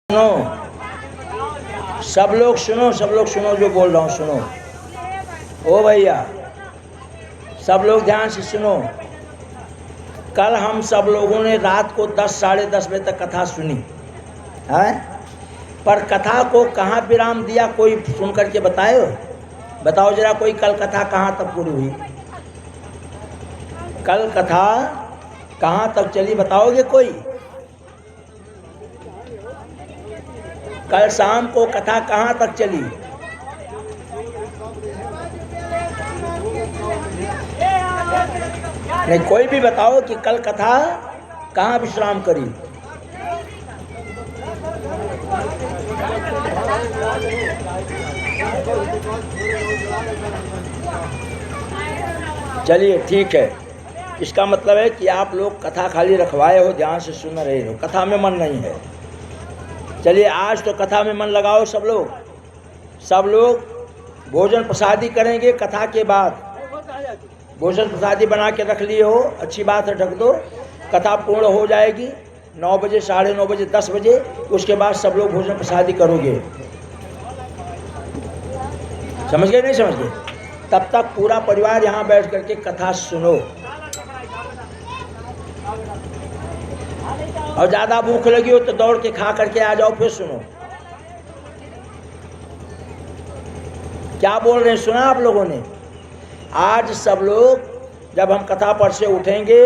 सुनो, सब लोग सुनो, सब लोग सुनो जो बोल रहा हूँ, सुनो। ओ भैया, सब लोग ध्यान से सुनो। कल हम सब लोगों ने रात को 10 साढ़े 10 बजे तक कथा सुनी है, पर कथा को कहाँ विराम दिया कोई सुन करके बताए? बताओ जरा, कोई कल कथा कहाँ तक पूरी हुई? कल कथा कहाँ तक चली बताओगे कोई? कल शाम को कथा कहाँ तक चली? नहीं, कोई भी बताओ कि कल कथा कहाँ विश्राम करी? चलिए ठीक है, इसका मतलब है कि आप लोग कथा खाली रखवाए हो, ध्यान से सुन रहे हो, कथा में मन नहीं है। चलिए आज तो कथा में मन लगाओ सब लोग। सब लोग भोजन प्रसादी करेंगे कथा के बाद। भोजन प्रसादी बना के रख लिए हो, अच्छी बात है, ढक दो। कथा पूर्ण हो जाएगी 9 बजे, साढ़े 9 बजे, 10 बजे, उसके बाद सब लोग भोजन प्रसादी करोगे। समझ गए नहीं समझ गए? तब तक पूरा परिवार यहाँ बैठ करके कथा सुनो। और ज़्यादा भूख लगी हो तो दौड़ के खा करके आ जाओ, फिर सुनो। क्या बोल रहे हैं सुना आप लोगों ने? आज सब लोग जब हम कथा पर से उठेंगे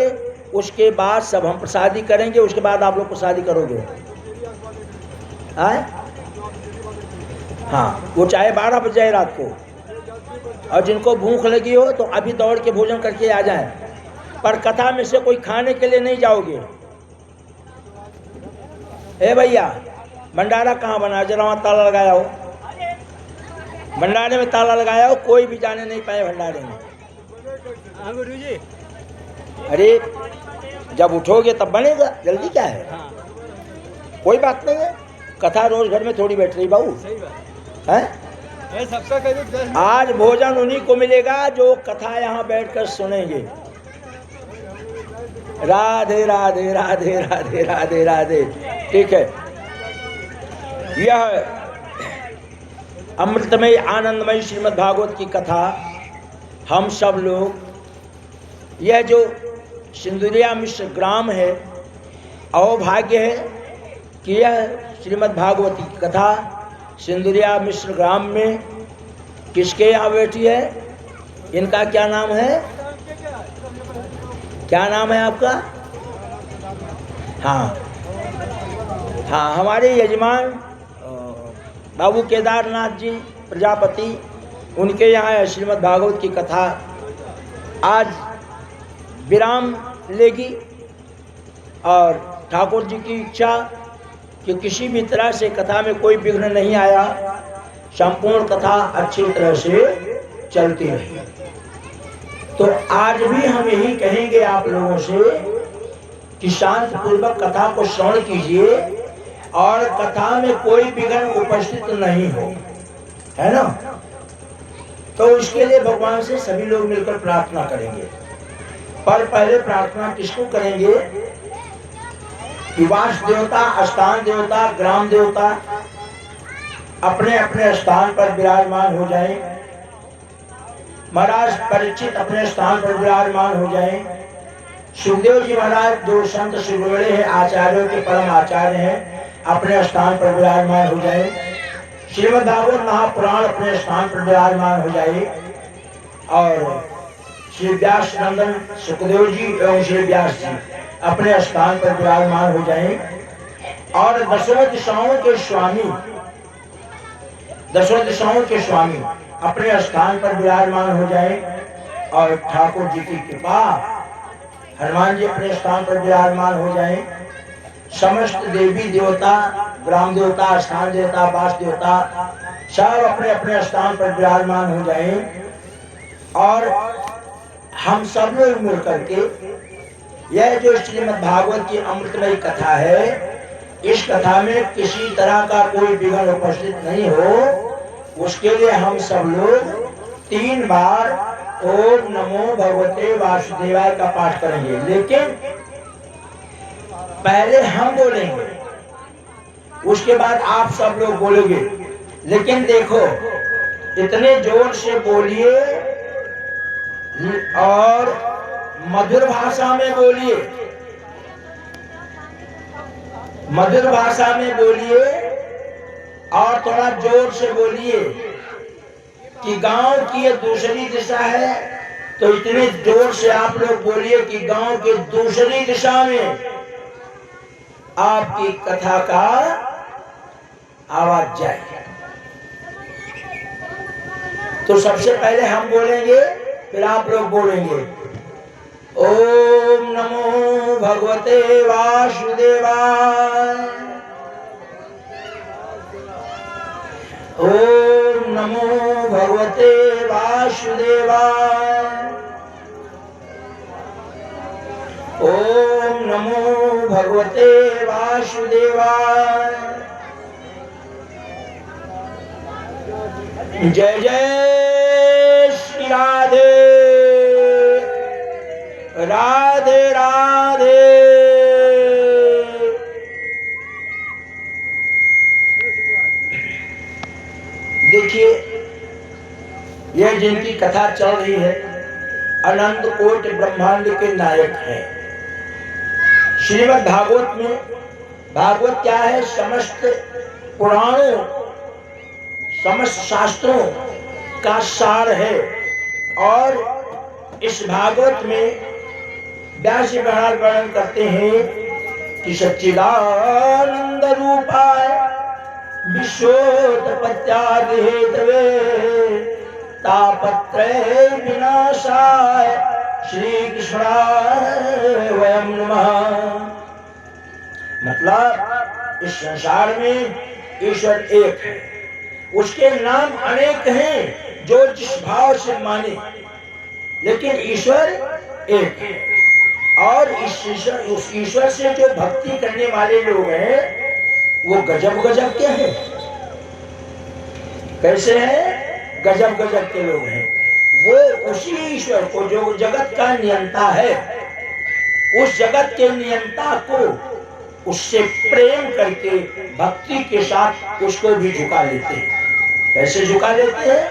उसके बाद सब हम प्रसादी करेंगे, उसके बाद आप लोग प्रसादी करोगे। हाँ, वो चाहे 12 बज जाए रात को। और जिनको भूख लगी हो तो अभी दौड़ के भोजन करके आ जाएं, पर कथा में से कोई खाने के लिए नहीं जाओगे। ए भैया, भंडारा कहाँ बना? जरा वहाँ ताला लगाया हो, भंडारे में ताला लगाया हो, कोई भी जाने नहीं पाए भंडारे में। गुरुजी, अरे जब उठोगे तब बनेगा, जल्दी क्या है? कोई बात नहीं है, कथा रोज घर में थोड़ी बैठ रही बाबू है। आज भोजन उन्हीं को मिलेगा जो कथा यहाँ बैठकर सुनेंगे। राधे राधे राधे राधे राधे राधे। ठीक है, यह अमृतमयी आनंदमयी श्रीमद् भागवत की कथा हम सब लोग, यह जो सिंदुरिया मिश्र ग्राम है, अहोभाग्य है कि यह श्रीमद् भागवती की कथा सिंदुरिया मिश्र ग्राम में किसके यहाँ बैठी है? इनका क्या नाम है? क्या नाम है आपका? हाँ हाँ, हमारे यजमान बाबू केदारनाथ जी प्रजापति, उनके यहाँ श्रीमद् भागवत की कथा आज विराम लेगी। और ठाकुर जी की इच्छा कि किसी भी तरह से कथा में कोई विघ्न नहीं आया, संपूर्ण कथा अच्छी तरह से चलती रही। तो आज भी हम यही कहेंगे आप लोगों से कि शांत पूर्वक कथा को श्रवण कीजिए और कथा में कोई विघ्न उपस्थित नहीं हो, है ना? तो इसके लिए भगवान से सभी लोग मिलकर प्रार्थना करेंगे। पर पहले प्रार्थना किसको करेंगे कि वास देवता, स्थान देवता, ग्राम देवता अपने अपने स्थान पर विराजमान हो जाएं। महाराज परीक्षित अपने स्थान पर विराजमान हो जाएं। सुखदेव जी महाराज जो संत सुगुणे हैं, आचार्यों के परम आचार्य हैं, अपने स्थान पर विराजमान हो जाए। श्रीमद् भागवत महापुराण अपने स्थान पर विराजमान हो जाए। और श्री व्यास नंदन सुखदेव जी एवं श्री व्यास जी अपने स्थान पर विराजमान हो जाए। और दसों दिशाओं के स्वामी, दसों दिशाओं के स्वामी अपने स्थान पर विराजमान हो जाए। और ठाकुर जी की कृपा, हनुमान जी अपने स्थान पर विराजमान हो जाए। समस्त देवी देवता, ग्राम देवता, स्थान देवता, वास देवता सब अपने अपने स्थान पर विराजमान हो जाए। और हम सब लोग मिलकर के यह जो श्रीमद् भागवत की अमृतमयी कथा है, इस कथा में किसी तरह का कोई विघ्न उपस्थित नहीं हो, उसके लिए हम सब लोग 3 बार ओम नमो भगवते वासुदेवाय का पाठ करेंगे। लेकिन पहले हम बोलेंगे, उसके बाद आप सब लोग बोलोगे। लेकिन देखो, इतने जोर से बोलिए और मधुर भाषा में बोलिए, मधुर भाषा में बोलिए और थोड़ा जोर से बोलिए कि गांव की ये दूसरी दिशा है, तो इतने जोर से आप लोग बोलिए कि गांव के दूसरी दिशा में आपकी कथा का आवाज जाए। तो सबसे पहले हम बोलेंगे, फिर आप लोग बोलेंगे। ओम नमो भगवते वासुदेवाय, ओम नमो भगवते वासुदेवाय, ओम नमो भगवते वासुदेवाय। जय जय श्री राधे राधे राधे। देखिए, यह जिनकी कथा चल रही है अनंत कोटि ब्रह्मांड के नायक हैं। श्रीमद् भागवत में, भागवत क्या है? समस्त पुराणों, समस्त शास्त्रों का सार है। और इस भागवत में व्यास जी महाराज वर्णन करते हैं कि सच्चिदानंद रूपाय विश्वोत्पत्त्यादि हेतवे तापत्रय विनाशाय श्री कृष्णाय वयं नमः। मतलब इस संसार में ईश्वर एक है, उसके नाम अनेक हैं जो जिस भाव से माने, लेकिन ईश्वर एक है। और उस ईश्वर से जो भक्ति करने वाले लोग हैं वो गजब गजब के हैं। कैसे हैं? गजब गजब के लोग हैं। वो उसी ईश्वर को जो जगत का नियंता है, उस जगत के नियंता को उससे प्रेम करके भक्ति के साथ उसको भी झुका लेते हैं। कैसे झुका लेते हैं?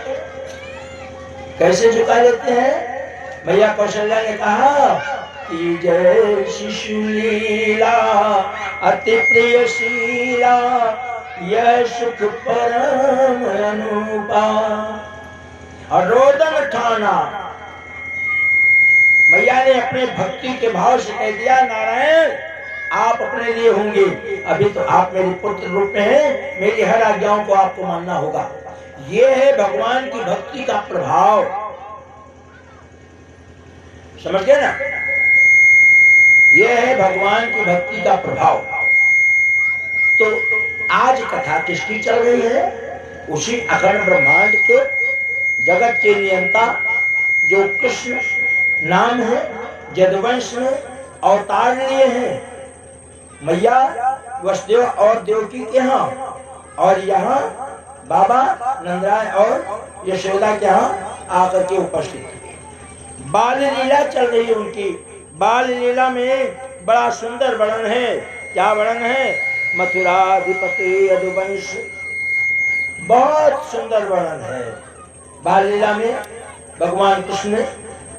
कैसे झुका लेते हैं? मैया कौशल्या ने कहा कि जय शिशु लीला अति प्रिय शीला, यह सुख परम अनुपा। और रोदन ठाना, मैया ने अपने भक्ति के भाव से कह दिया, नारायण आप अपने लिए होंगे, अभी तो आप मेरे पुत्र रूप में हैं, मेरी हर आज्ञाओं को आपको मानना होगा। ये है भगवान की भक्ति का प्रभाव। समझ गए ना? ये है भगवान की भक्ति का प्रभाव। तो आज कथा किसकी चल रही है? उसी अखंड ब्रह्मांड के जगत के नियंता जो कृष्ण नाम है, यदुवंश में अवतार लिए हैं मैया वसुदेव और देवकी के यहाँ, और यहाँ बाबा नंदराय और यशोदा के यहाँ आकर के उपस्थित है। बाल लीला चल रही है उनकी। बाल लीला में बड़ा सुंदर वर्णन है। क्या वर्णन है? मथुराधिपति यदुवंश, बहुत सुंदर वर्णन है। बाल लीला में भगवान कृष्ण ने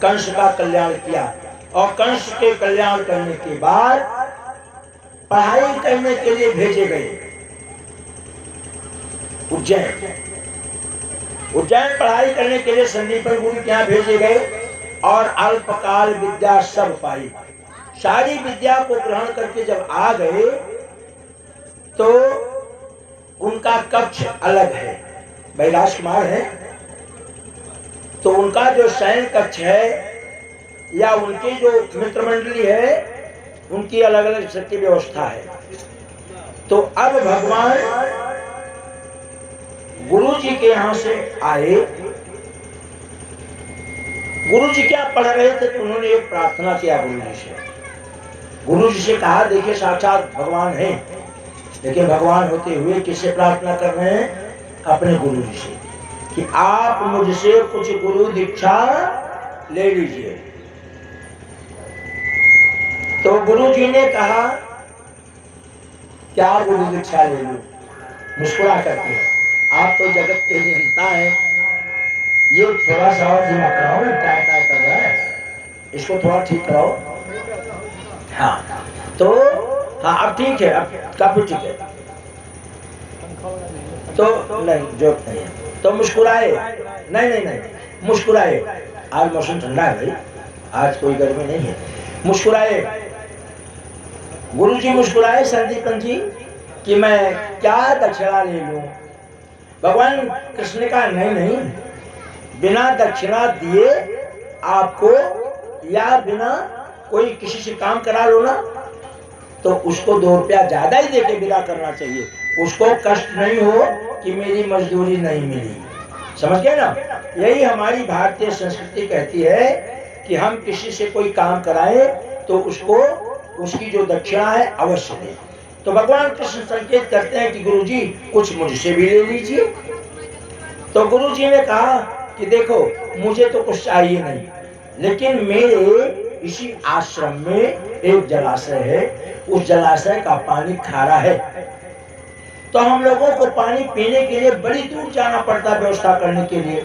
कंस का कल्याण किया, और कंस के कल्याण करने के बाद पढ़ाई करने के लिए भेजे गए उज्जैन। उज्जैन पढ़ाई करने के लिए संदीपन गुरु के यहाँ भेजे गए, और अल्पकाल विद्या सब पाई। सारी विद्या को ग्रहण करके जब आ गए तो उनका कक्ष अलग है, बैलाश कुमार है, तो उनका जो शयन कक्ष है या उनकी जो मित्र मंडली है, उनकी अलग अलग सबकी व्यवस्था है। तो अब भगवान गुरु जी के यहाँ से आए। गुरु जी क्या पढ़ रहे थे, तो उन्होंने एक प्रार्थना किया गुरु जी से। गुरु जी से कहा, देखिए साक्षात भगवान है, लेकिन भगवान होते हुए किससे प्रार्थना कर रहे हैं? अपने गुरु जी से, कि आप मुझसे कुछ गुरु दीक्षा ले लीजिए। तो गुरु जी ने कहा क्या गुरु दीक्षा ले लूं? मुस्कुरा करके, आप तो जगत के नियंता है, ये थोड़ा सा और धीमा कराओ ना, टाय टाय कर रहा है, इसको थोड़ा ठीक कराओ। हाँ तो हाँ अब ठीक है, अब काफी ठीक है। तो नहीं जरूरत नहीं है, तो मुस्कुराए, नहीं नहीं नहीं मुस्कुराए, आज मौसम ठंडा है भाई, आज कोई गर्मी नहीं है, मुस्कुराए। गुरु जी मुस्कुराए संदीपन जी कि मैं क्या दक्षिणा ले लूं? भगवान कृष्ण ने कहा नहीं नहीं, बिना दक्षिणा दिए आपको, या बिना कोई किसी से काम करा लो ना, तो उसको 2 रुपया ज्यादा ही देके विदा करना चाहिए, उसको कष्ट नहीं हो कि मेरी मजदूरी नहीं मिली। समझ गए ना? यही हमारी भारतीय संस्कृति कहती है कि हम किसी से कोई काम कराएं तो उसको उसकी जो दक्षिणा है अवश्य दें। तो भगवान कृष्ण संकेत करते हैं कि गुरुजी कुछ मुझसे भी ले लीजिए। तो गुरुजी ने कहा कि देखो मुझे तो कुछ चाहिए नहीं, लेकिन मेरे इसी आश्रम में एक जलाशय है, उस जलाशय का पानी खारा है, तो हम लोगों को पानी पीने के लिए बड़ी दूर जाना पड़ता है व्यवस्था करने के लिए।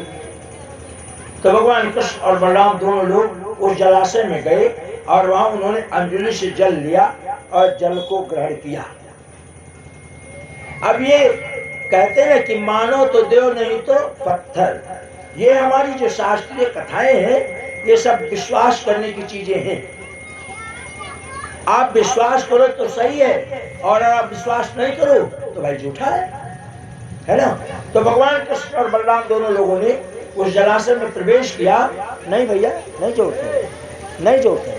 तो भगवान कृष्ण और बलराम दोनों लोग उस जलाशय में गए और वहां उन्होंने अंजलि से जल लिया और जल को ग्रहण किया। अब ये कहते हैं कि मानो तो देव नहीं तो पत्थर, ये हमारी जो शास्त्रीय कथाएं हैं ये सब विश्वास करने की चीजें हैं। आप विश्वास करो तो सही है, और आप विश्वास नहीं करो तो भाई झूठा है ना? तो भगवान कृष्ण और बलराम दोनों लोगों ने उस जलाशय में प्रवेश किया। नहीं भैया नहीं जरूरत है, नहीं जरूरत है,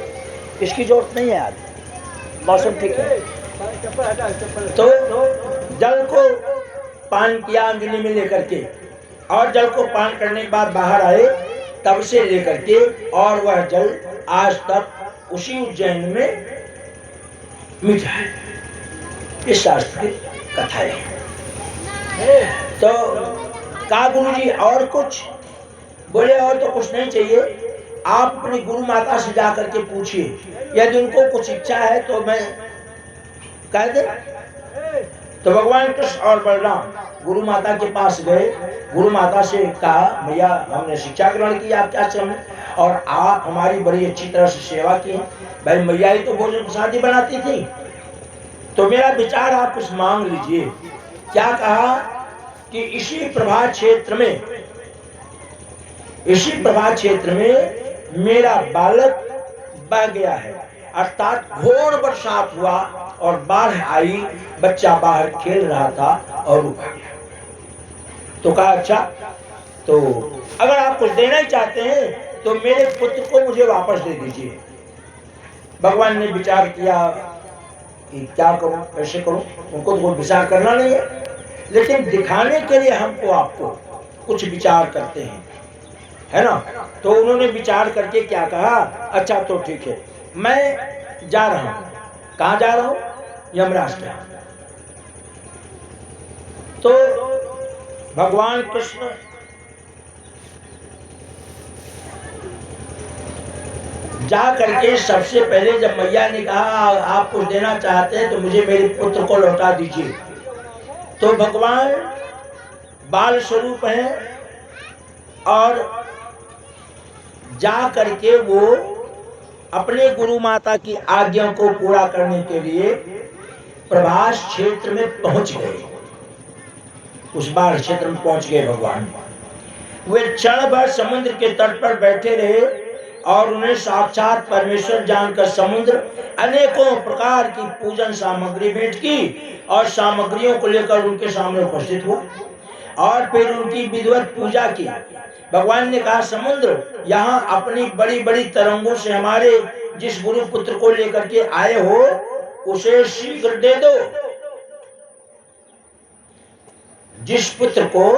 इसकी जरूरत नहीं है, आज मौसम ठीक है। तो जल को पान किया अंजलि में लेकर के, और जल को पान करने के बाद बाहर आए, तब से लेकर के और वह जल आज तक उसी उज्जैन में मीठा है। इस शास्त्र की कथा है। तो कहा गुरु जी और कुछ? बोले और तो कुछ नहीं चाहिए, आप अपनी गुरु माता से जाकर के पूछिए, यदि उनको कुछ इच्छा है तो मैं कह दे। तो भगवान कृष्ण और बलराम गुरु माता के पास गए, गुरु माता से कहा भैया हमने शिक्षा ग्रहण की आपके आश्रम में, और आप हमारी बड़ी अच्छी तरह से सेवा की, भाई मैया ही तो भोजन प्रसादी बनाती थी, तो मेरा विचार आप कुछ मांग लीजिए। क्या कहा कि इसी प्रभात क्षेत्र में मेरा बालक बह गया है, अर्थात घोर बरसात हुआ और बाढ़ आई, बच्चा बाहर खेल रहा था और डूब गया। तो कहा अच्छा, तो अगर आप कुछ देना ही चाहते हैं तो मेरे पुत्र को मुझे वापस दे दीजिए। भगवान ने विचार किया कि क्या करूं, कैसे करूं, उनको तो कोई विचार करना नहीं है, लेकिन दिखाने के लिए हमको आपको कुछ विचार करते हैं, है ना? तो उन्होंने विचार करके क्या कहा, अच्छा तो ठीक है, मैं जा रहा हूं। कहां जा रहा हूं? यमराज के यहाँ। तो भगवान कृष्ण जा करके सबसे पहले जब मैया ने कहा आप कुछ देना चाहते हैं तो मुझे मेरे पुत्र को लौटा दीजिए, तो भगवान बाल स्वरूप हैं और जा करके वो अपने गुरु माता की आज्ञा को पूरा करने के लिए प्रभास क्षेत्र में पहुंच गए। उस बाढ़ क्षेत्र में पहुंच गए भगवान। वे क्षण भर समुद्र के तट पर बैठे रहे और उन्हें साक्षात परमेश्वर जानकर समुद्र अनेकों प्रकार की पूजन सामग्री भेंट की और सामग्रियों को लेकर उनके सामने उपस्थित हुआ और फिर उनकी विधिवत पूजा की। भगवान ने कहा समुद्र, यहाँ अपनी बड़ी बड़ी तरंगों से हमारे जिस गुरु पुत्र को लेकर के आए हो उसे शीघ्र दे दो। जिस पुत्र को,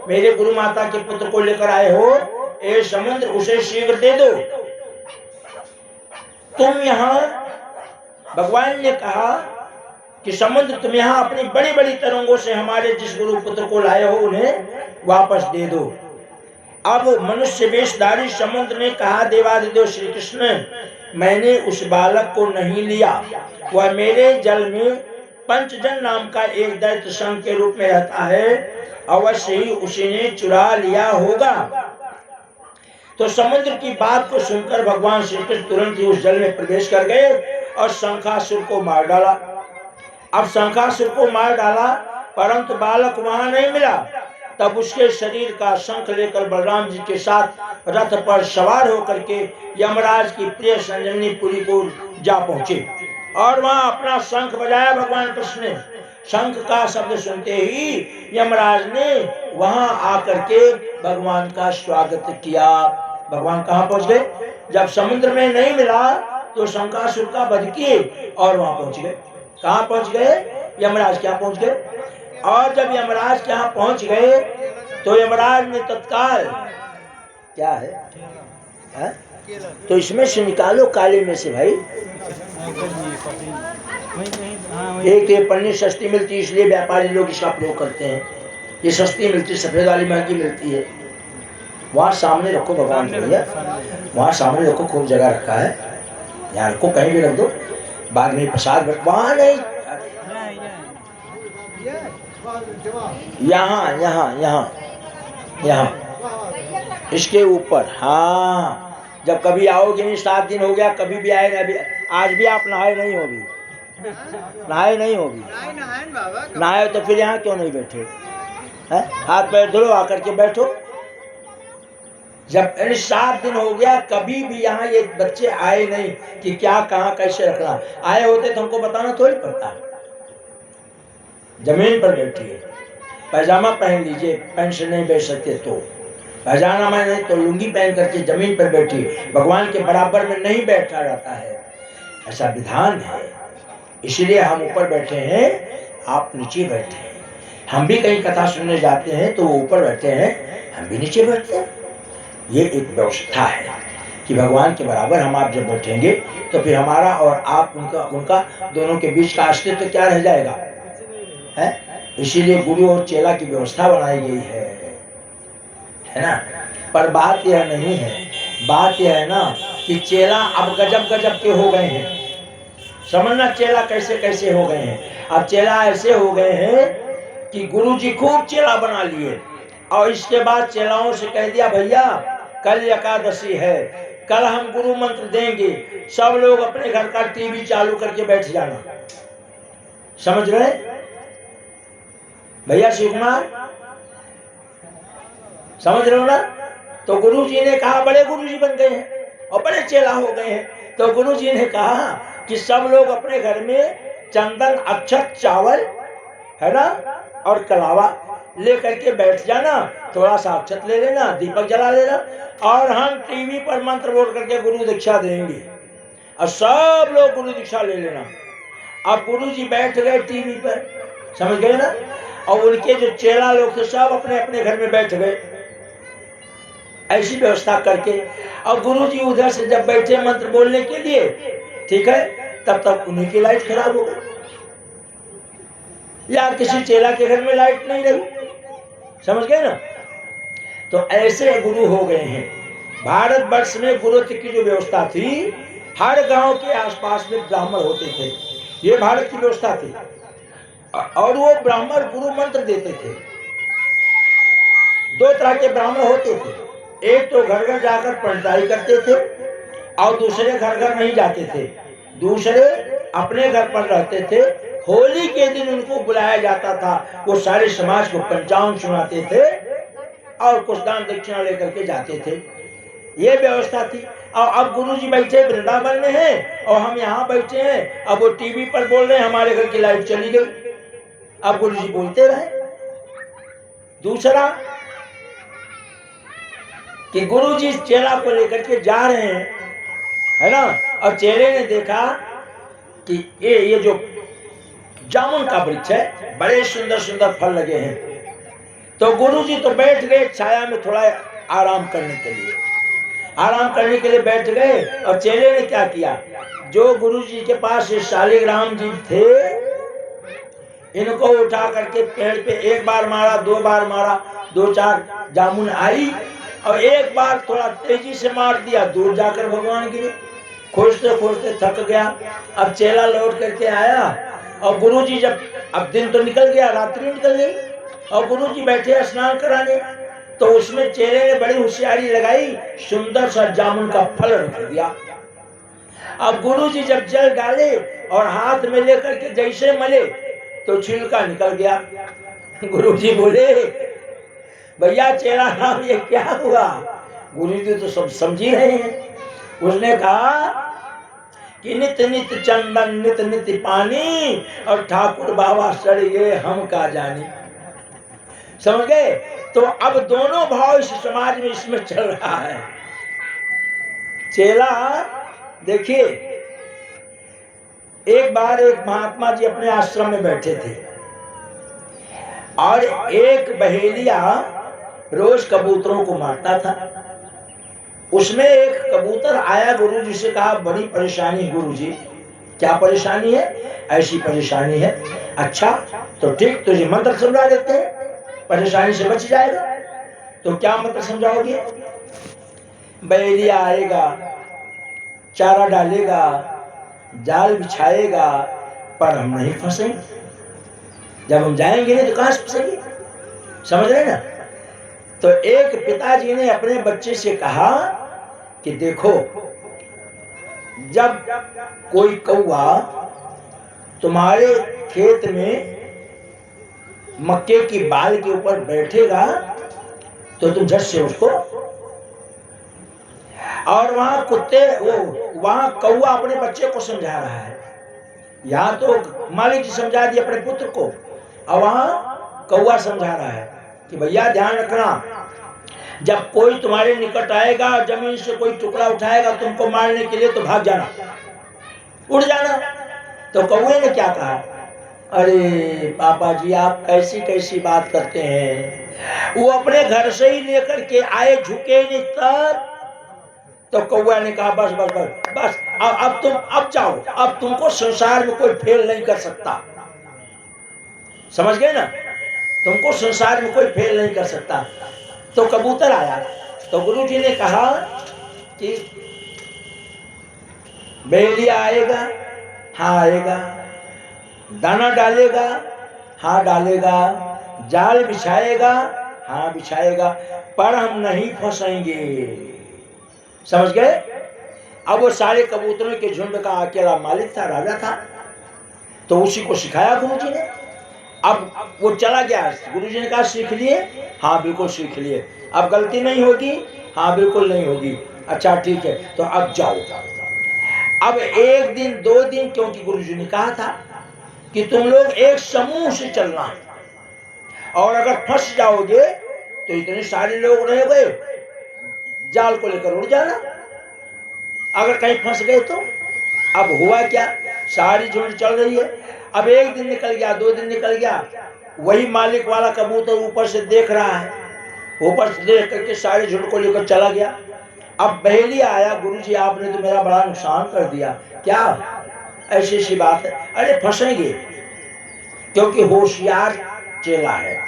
मेरे गुरु माता के पुत्र को लेकर आए हो, ए समुद्र उसे शीघ्र दे दो। तुम यहाँ, भगवान ने कहा कि समुद्र तुम यहाँ अपनी बड़ी बड़ी तरंगों से हमारे जिस गुरु पुत्र को लाए हो उन्हें वापस दे दो। अब मनुष्य वेशधारी समुद्र ने कहा देवादिदेव श्री कृष्ण, मैंने उस बालक को नहीं लिया, वह मेरे जल में पंचजन नाम का एक दैत्य संघ के रूप में रहता है, अवश्य ही उसी ने चुरा लिया होगा। तो समुद्र की बात को सुनकर भगवान श्री कृष्ण तुरंत ही उस जल में प्रवेश कर गए और शंखासुर को मार डाला। अब शंखासुर को मार डाला, परंतु बालक वहां नहीं मिला। तब उसके शरीर का शंख लेकर बलराम जी के साथ रथ पर सवार होकर के यमराज की प्रिय संजीवनीपुरी को जा पहुंचे और वहां अपना शंख बजाया। भगवान कृष्ण ने शंख का शब्द सुनते ही यमराज ने वहां आकर के भगवान का स्वागत किया। भगवान कहाँ पहुंच गए? जब समुद्र में नहीं मिला तो शंखासुर का वध किए और वहां पहुंच गए। कहाँ पहुंच गए? यमराज के यहाँ पहुंच गए। और जब यमराज के यहाँ पहुंच गए तो यमराज ने तत्काल क्या है? तो इसमें से निकालो काले में से भाई। एक ये पन्नी सस्ती मिलती है इसलिए व्यापारी लोग इसका प्रयोग करते हैं। ये सस्ती मिलती है, सफेद वाली महंगी मिलती है। वहाँ सामने रखो भगवान भैया, वहाँ सामने रखो, खूब जगह रखा है, यहाँ रखो, कहीं भी रख दो, बाद में प्रसाद वहाँ नहीं, यहाँ यहाँ यहाँ यहाँ इसके ऊपर। हाँ, जब कभी आओगे नहीं, 7 दिन हो गया, कभी भी आए नहीं, आज भी आप नहाए नहीं होगी, नहाए नहीं होगी, नहाए तो फिर यहाँ क्यों नहीं बैठे हैं? हाथ पैर धुलो, आकर के बैठो। जब 7 दिन हो गया, कभी भी यहाँ ये बच्चे आए नहीं कि क्या कहाँ कैसे रखना। आए होते तो हमको बताना थोड़ी पड़ता। जमीन पर बैठिए, पैजामा पहन लीजिए, पैंट से नहीं बैठ सकते तो पैजामा में नहीं तो लुंगी पहन करके जमीन पर बैठिए। भगवान के बराबर में नहीं बैठा जाता है, ऐसा विधान है। इसलिए हम ऊपर बैठे हैं, आप नीचे बैठे हैं। हम भी कहीं कथा सुनने जाते हैं तो ऊपर बैठे हैं, हम भी नीचे बैठते हैं। ये एक व्यवस्था है कि भगवान के बराबर हम आप जब बैठेंगे तो फिर हमारा और आप उनका दोनों के बीच का अस्तित्व तो क्या रह जाएगा है? इसीलिए गुरु और चेला की व्यवस्था बनाई गई है ना। पर बात यह नहीं है, बात यह है ना कि चेला अब गजब गजब के हो गए हैं। समझना चेला कैसे कैसे हो गए हैं। अब चेला ऐसे हो गए हैं कि गुरुजी खूब चेला बना लिए और इसके बाद चेलाओं से कह दिया, भैया कल एकादशी है, कल हम गुरु मंत्र देंगे, सब लोग अपने घर का टीवी चालू करके बैठ जाना। समझ रहे भैया शिव कुमार? समझ रहे हो ना? तो गुरुजी ने कहा, बड़े गुरुजी बन गए हैं और बड़े चेला हो गए हैं, तो गुरुजी ने कहा कि सब लोग अपने घर में चंदन, अक्षत, चावल है ना और कलावा लेकर के बैठ जाना, थोड़ा सा अक्षत ले लेना, दीपक जला लेना और हम टीवी पर मंत्र बोल करके गुरु दीक्षा देंगे और सब लोग गुरु दीक्षा ले लेना। अब गुरुजी बैठ गए टीवी पर, समझ गए ना, और उनके जो चेला लोग थे सब अपने अपने घर में बैठ गए ऐसी व्यवस्था करके। और गुरुजी उधर से जब बैठे मंत्र बोलने के लिए, ठीक है, तब तक उन्हीं की लाइट खराब हो गई या किसी चेला के घर में लाइट नहीं रही। समझ गए ना? तो ऐसे गुरु हो गए हैं। भारतवर्ष में गुरुत्व की जो व्यवस्था थी, हर गांव के आसपास में ब्राह्मण होते थे, ये भारत की व्यवस्था थी। और वो ब्राह्मण गुरु मंत्र देते थे। 2 तरह के ब्राह्मण होते थे, एक तो घर घर जाकर पंडिताई करते थे और दूसरे घर घर नहीं जाते थे, दूसरे अपने घर पर रहते थे। होली के दिन उनको बुलाया जाता था, वो सारे समाज को पंचांग सुनाते थे और कुछ दान दक्षिणा लेकर के जाते थे। ये व्यवस्था थी। और अब गुरुजी बैठे वृंदावन में हैं और हम यहाँ बैठे हैं, अब वो टीवी पर बोल रहे हैं, हमारे घर की लाइट चली गई, अब गुरुजी बोलते रहे। दूसरा कि गुरुजी चेला को लेकर के जा रहे हैं, है ना, और चेले ने देखा कि ये जो जामुन का वृक्ष है, बड़े सुंदर सुंदर फल लगे हैं, तो गुरुजी तो बैठ गए छाया में थोड़ा आराम करने के लिए, आराम करने के लिए बैठ गए। और चेले ने क्या किया, जो गुरुजी के पास शालिग्राम जी थे, इनको उठा करके पेड़ पे एक बार मारा, 2 बार मारा, 2-4 जामुन आई और एक बार थोड़ा तेजी से मार दिया, दूर जाकर भगवान गिरे। खोजते खोजते थक गया। अब चेला लौट करके आया और गुरुजी जब अब दिन तो निकल गया, रात्रि निकल गई और गुरुजी बैठे स्नान कराने, तो उसमें चेले ने बड़ी होशियारी लगाई, सुंदर सा जामुन का फल रख दिया। अब गुरुजी जब जल डाले और हाथ में लेकर के जैसे मले तो छिलका निकल गया। गुरुजी बोले, भैया चेला राम ये क्या हुआ? गुरुजी तो सब समझ ही रहे हैं। उसने कहा कि नित नित चंदन नित नित पानी और ठाकुर बाबा सड़िए हम का जानी। समझ गए? तो अब दोनों भाव इस समाज में इसमें चल रहा है। चेला देखिए, एक बार एक महात्मा जी अपने आश्रम में बैठे थे और एक बहेलिया रोज कबूतरों को मारता था। उसमें एक कबूतर आया, गुरुजी से कहा बड़ी परेशानी गुरुजी। क्या परेशानी है? ऐसी परेशानी है। अच्छा तो ठीक, तुझे मंत्र समझा देते हैं, परेशानी से बच जाएगा। तो क्या मंत्र समझाओगे? बहेलिया आएगा, चारा डालेगा, जाल बिछाएगा, पर हम नहीं फंसेंगे। जब हम जाएंगे नहीं तो कहां से फंसेंगे? समझ रहे ना? तो एक पिताजी ने अपने बच्चे से कहा कि देखो, जब कोई कौवा तुम्हारे खेत में मक्के की बाल के ऊपर बैठेगा तो तुम झट से उसको, और वहां कुत्ते, वहां कौवा अपने बच्चे को समझा रहा है। यहाँ तो मालिक जी समझा दिए अपने पुत्र को, और वहां कौवा समझा रहा है कि भैया ध्यान रखना, जब कोई तुम्हारे निकट आएगा, जमीन से कोई टुकड़ा उठाएगा तुमको मारने के लिए, तो भाग जाना, उड़ जाना। तो कौवे ने क्या कहा? अरे पापा जी आप कैसी कैसी बात करते हैं, वो अपने घर से ही लेकर के आए, झुके नहीं तब। तो कौवा ने कहा बस बस बस बस, अब तुम अब जाओ, अब तुमको संसार में कोई फेल नहीं कर सकता। समझ गए ना? तुमको संसार में कोई फेल नहीं कर सकता। तो कबूतर आया, तो गुरुजी ने कहा कि बहेलिया आएगा, हाँ आएगा, दाना डालेगा, हाँ डालेगा, जाल बिछाएगा, हाँ बिछाएगा, पर हम नहीं फंसेंगे। समझ गए? अब वो सारे कबूतरों के झुंड का अकेला मालिक था, राजा था, तो उसी को सिखाया गुरुजी ने। अब वो चला गया, गुरुजी ने कहा सीख लिए? हाँ बिल्कुल सीख लिए। अब गलती नहीं होगी? हाँ बिल्कुल नहीं होगी। अच्छा ठीक है, तो अब जाओ। अब एक दिन दो दिन, क्योंकि गुरुजी ने कहा था कि तुम लोग एक समूह से चलना है, और अगर फंस जाओगे तो इतने सारे लोग रह गए, जाल को लेकर उड़ जाना। अगर कहीं फंस गए तो अब हुआ क्या? सारी झुंड चल रही है। अब एक दिन निकल गया, दो दिन निकल गया, वही मालिक वाला कबूतर ऊपर से देख रहा है, ऊपर से देख करके सारी झुंड को लेकर चला गया। अब बहेलिया आया, गुरुजी आपने तो मेरा बड़ा नुकसान कर दिया। क्या? ऐसी ऐसी बात है। अरे फंसेंगे, क्योंकि होशियार चेला है,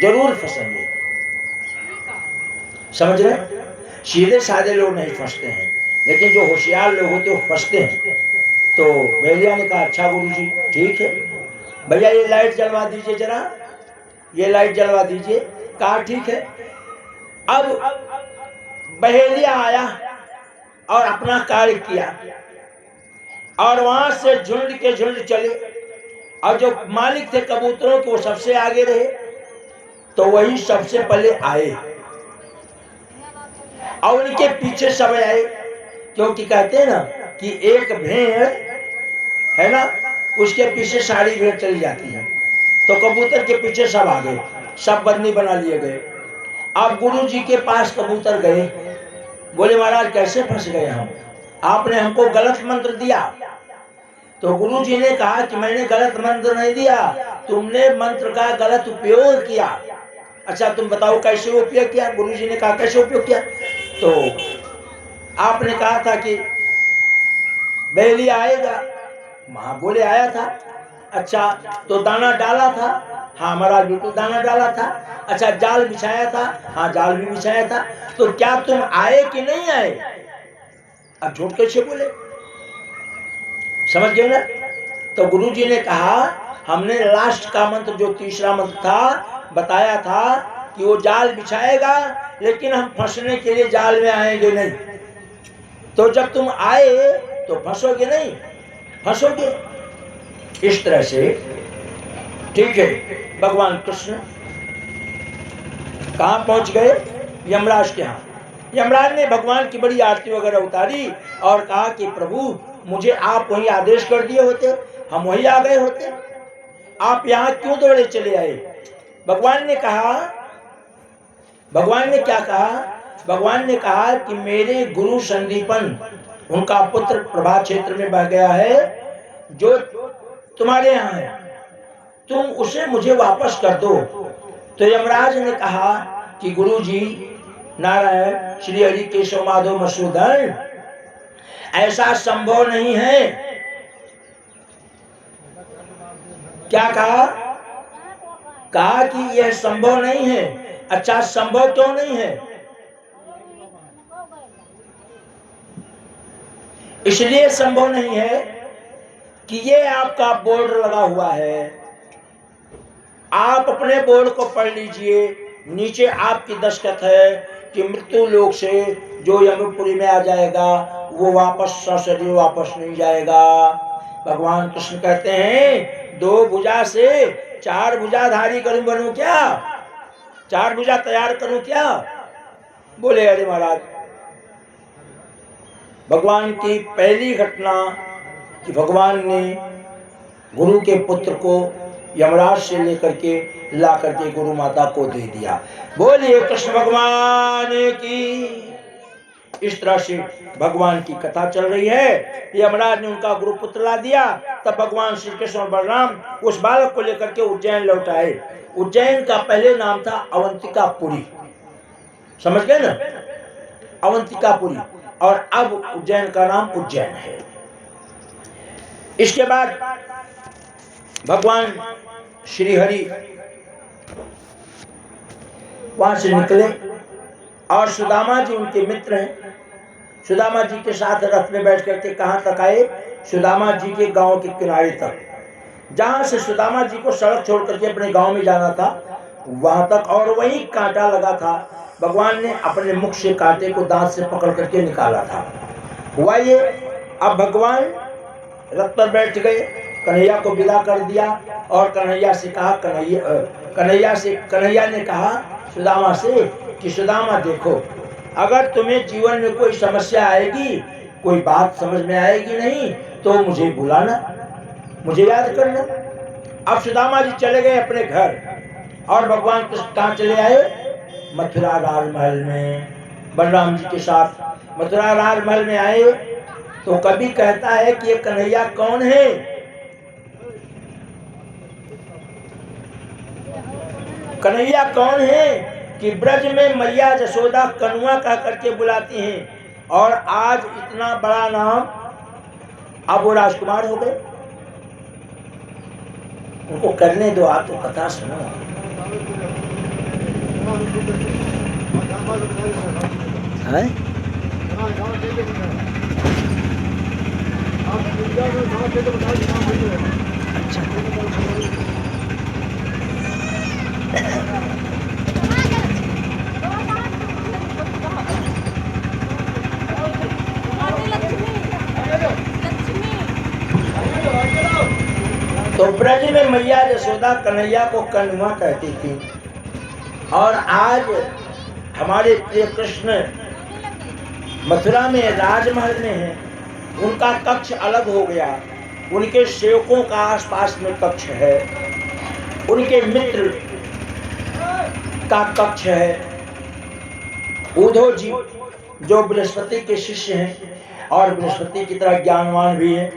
जरूर फंसेंगे। समझ रहे? सीधे साधे लोग नहीं फंसते हैं, लेकिन जो होशियार लोग होते हैं वो फंसते हैं। तो बहेलिया ने कहा अच्छा गुरुजी ठीक है, भैया ये लाइट जलवा दीजिए जरा, ये लाइट जलवा दीजिए। कहा ठीक है। अब बहेलिया आया और अपना कार्य किया, और वहां से झुंड के झुंड चले, और जो मालिक थे कबूतरों के वो सबसे आगे रहे, तो वही सबसे पहले आए, और उनके पीछे सब आए। क्योंकि कहते हैं ना कि एक भेड़ है ना, उसके पीछे सारी भेड़ चली जाती है, तो कबूतर के पीछे सब आ गए, सब बंदी बना लिए गए। अब गुरुजी के पास कबूतर गए, बोले महाराज कैसे फंस गए हम, आपने हमको गलत मंत्र दिया। तो गुरुजी ने कहा कि मैंने गलत मंत्र नहीं दिया, तुमने मंत्र का गलत उपयोग किया। अच्छा तुम बताओ कैसे उपयोग किया? गुरुजी ने कहा कैसे उपयोग किया? तो आपने कहा था कि बहेलिया आएगा, वहां बोले आया था। अच्छा तो दाना डाला था? हाँ महाराज बिल्कुल दाना डाला था। अच्छा जाल बिछाया था? हाँ जाल भी बिछाया था। तो क्या तुम आए कि नहीं आए? अब झूठ कैसे बोले? समझ गए ना? तो गुरुजी ने कहा हमने लास्ट का मंत्र जो तीसरा मंत्र था बताया था कि वो जाल बिछाएगा, लेकिन हम फंसने के लिए जाल में आएंगे नहीं। तो जब तुम आए तो फंसोगे नहीं, फंसोगे। इस तरह से ठीक है। भगवान कृष्ण कहाँ पहुंच गए? यमराज के यहाँ। यमराज ने भगवान की बड़ी आरती वगैरह उतारी और कहा कि प्रभु मुझे आप वही आदेश कर दिए होते, हम वही आ गए होते, आप यहाँ क्यों दौड़े चले आए? भगवान ने कहा, भगवान ने क्या कहा? भगवान ने कहा कि मेरे गुरु संदीपन, उनका पुत्र प्रभा क्षेत्र में बह गया है जो तुम्हारे यहाँ है, तुम उसे मुझे वापस कर दो। तो यमराज ने कहा कि गुरु जी नारायण श्री हरि केशव माधव मसूदन, ऐसा संभव नहीं है। क्या कहा? कहा कि यह संभव नहीं है। अच्छा, संभव क्यों नहीं है? इसलिए संभव नहीं है कि ये आपका बोर्ड लगा हुआ है, आप अपने बोर्ड को पढ़ लीजिए, नीचे आपकी दस्तखत है कि मृत्यु लोक से जो यमपुरी में आ जाएगा वो वापस सशरीर वापस नहीं जाएगा। भगवान कृष्ण कहते हैं 2 भुजा से 4 भुजाधारी करूं, बनूं क्या? 4 भुजा तैयार करूं क्या? बोले अरे महाराज, भगवान की पहली घटना कि भगवान ने गुरु के पुत्र को यमराज से लेकर के ला करके गुरु माता को दे दिया। बोलिए कृष्ण भगवान की। इस तरह से भगवान की कथा चल रही है। यमराज ने उनका गुरु पुत्र ला दिया, तब भगवान श्री कृष्ण और बलराम उस बालक को लेकर के उज्जैन लौट आए। उज्जैन का पहले नाम था अवंतिकापुरी, समझ गए ना? अवंतिकापुरी, और अब उज्जैन का नाम उज्जैन है। इसके बाद भगवान श्री हरि वहां से निकले और सुदामा जी उनके मित्र हैं। सुदामा जी के साथ रथ में बैठ करके कहां तक आए? सुदामा जी के गांव के किनारे तक, जहां से सुदामा जी को सड़क छोड़ करके अपने गांव में जाना था वहां तक, और वहीं कांटा लगा था। भगवान ने अपने मुख से कांटे को दांत से पकड़ करके निकाला था। हुआ ये, अब भगवान रथ पर बैठ गए, कन्हैया को विदा कर दिया और कन्हैया से कहा, कन्हैया ने कहा सुदामा से कि सुदामा देखो, अगर तुम्हें जीवन में कोई समस्या आएगी, कोई बात समझ में आएगी नहीं, तो मुझे बुलाना, मुझे याद करना। अब सुदामा जी चले गए अपने घर और भगवान कृष्ण कहाँ चले आए? मथुरा राजमहल में बलराम जी के साथ मथुरा राजमहल में आए। तो कभी कहता है कि ये कन्हैया कौन है? कन्हैया कौन है कि ब्रज में मैया जसोदा कनुआ कह करके बुलाती हैं, और आज इतना बड़ा नाम, अब वो राजकुमार हो गए। उनको करने दो, आप तो कथा सुनो। है? अच्छा, तो ब्रज में मैया यशोदा कन्हैया को कनुआ कहती थी, और आज हमारे प्रिय कृष्ण मथुरा में राजमहल में है। उनका कक्ष अलग हो गया, उनके सेवकों का आसपास में कक्ष है, उनके मित्र का कक्ष है। उद्धव जी जो बृहस्पति के शिष्य हैं और बृहस्पति की तरह ज्ञानवान भी हैं।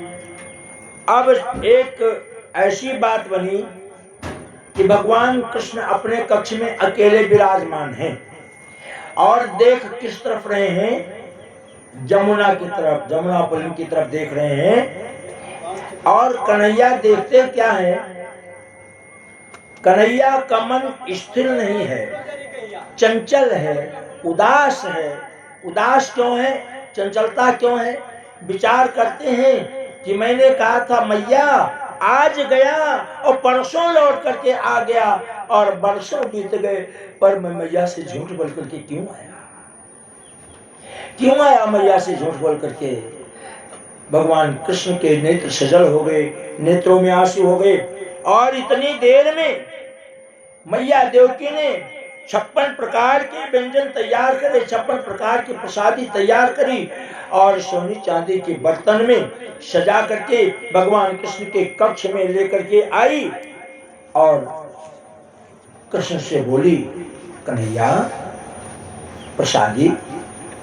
अब एक ऐसी बात बनी कि भगवान कृष्ण अपने कक्ष में अकेले विराजमान हैं और देख किस तरफ रहे हैं? जमुना की तरफ, जमुना पुलिन की तरफ देख रहे हैं। और कन्हैया देखते क्या है? कन्हैया का मन स्थिर नहीं है, चंचल है, उदास है। उदास क्यों है? चंचलता क्यों है? विचार करते हैं कि मैंने कहा था मैया आज गया और परसों लौट करके आ गया और बरसों बीत गए, पर मैं मैया से झूठ बोल करके क्यों आया मैया से झूठ बोल करके। भगवान कृष्ण के नेत्र सजल हो गए, नेत्रों में आंसू हो गए, और इतनी देर में मैया देवकी ने 56 प्रकार के व्यंजन तैयार करे, 56 प्रकार की प्रसादी तैयार करी और सोने चांदी के बर्तन में सजा करके भगवान कृष्ण के कक्ष में लेकर के आई और कृष्ण से बोली, कन्हैया प्रसादी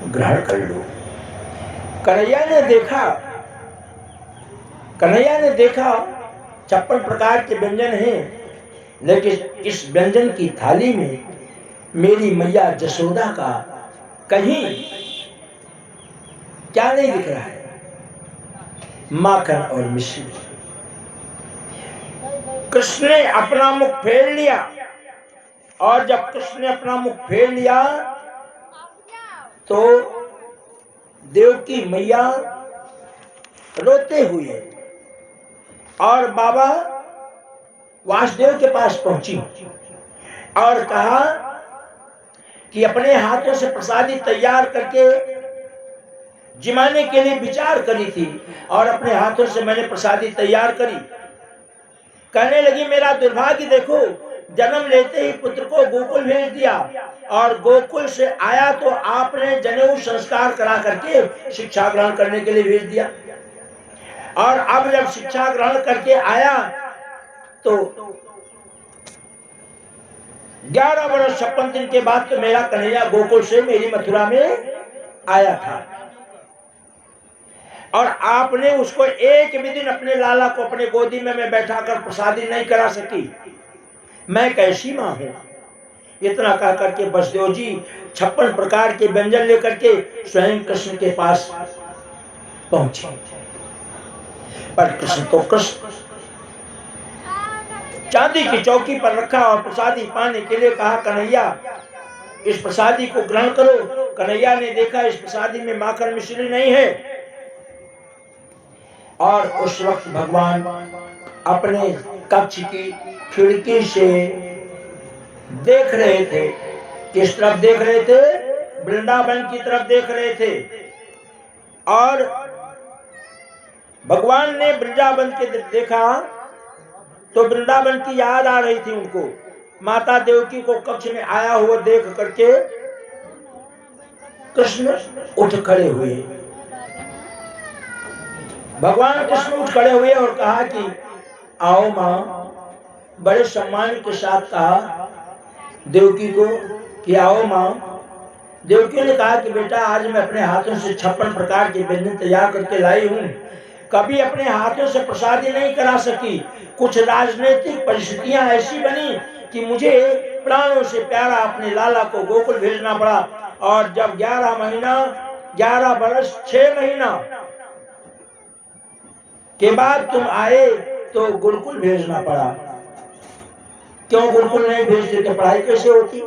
ग्रहण कर लो। कन्हैया ने देखा 56 प्रकार के व्यंजन हैं, लेकिन इस व्यंजन की थाली में मेरी मैया जसोदा का कहीं क्या नहीं दिख रहा है, माखन और मिश्री। कृष्ण ने अपना मुख फेर लिया, और जब कृष्ण ने अपना मुख फेर लिया तो देवकी मैया रोते हुए और बाबा वासुदेव के पास पहुंची और कहा कि अपने हाथों से प्रसादी तैयार करके जिमाने के लिए विचार करी थी और अपने हाथों से मैंने प्रसादी तैयार करी। कहने लगी, मेरा दुर्भाग्य देखो, जन्म लेते ही पुत्र को गोकुल भेज दिया और गोकुल से आया तो आपने जनेऊ संस्कार करा करके शिक्षा ग्रहण करने के लिए भेज दिया, और अब जब शिक्षा ग्रहण करके आया तो 11 वर्ष 56 दिन के बाद तो मेरा कन्हैया गोकुल से मेरी मथुरा में आया था, और आपने उसको एक भी दिन अपने लाला को अपने गोदी में मैं बैठा कर प्रसादी नहीं करा सकी। मैं कैसी मां हूं। इतना कह करके वसुदेव जी 56 प्रकार के व्यंजन लेकर के स्वयं कृष्ण के पास पहुंचे, पर कृष्ण तो कृष्ण चांदी की चौकी पर रखा और प्रसादी पाने के लिए कहा, कन्हैया इस प्रसादी को ग्रहण करो। कन्हैया ने देखा इस प्रसादी में माखन मिश्री नहीं है, और उस वक्त भगवान अपने कक्ष की खिड़की से देख रहे थे। किस तरफ देख रहे थे? वृंदावन की तरफ देख रहे थे, और भगवान ने वृंदावन के देखा तो वृंदावन की याद आ रही थी उनको। माता देवकी को कक्ष में आया हुआ देख करके कृष्ण उठ खड़े हुए। भगवान कृष्ण उठ खड़े हुए और कहा कि आओ मां। बड़े सम्मान के साथ कहा देवकी को कि आओ मां। देवकी ने कहा कि बेटा आज मैं अपने हाथों से 56 प्रकार के व्यंजन तैयार करके लाई हूं। कभी अपने हाथों से प्रसादी नहीं करा सकी। कुछ राजनीतिक परिस्थितियां ऐसी बनी कि मुझे प्राणों से प्यारा अपने लाला को गोकुल भेजना पड़ा, और जब 11 वर्ष 6 महीना के बाद तुम आए तो गुरुकुल भेजना पड़ा। क्यों गुरुकुल नहीं भेजते तो पढ़ाई कैसे होती?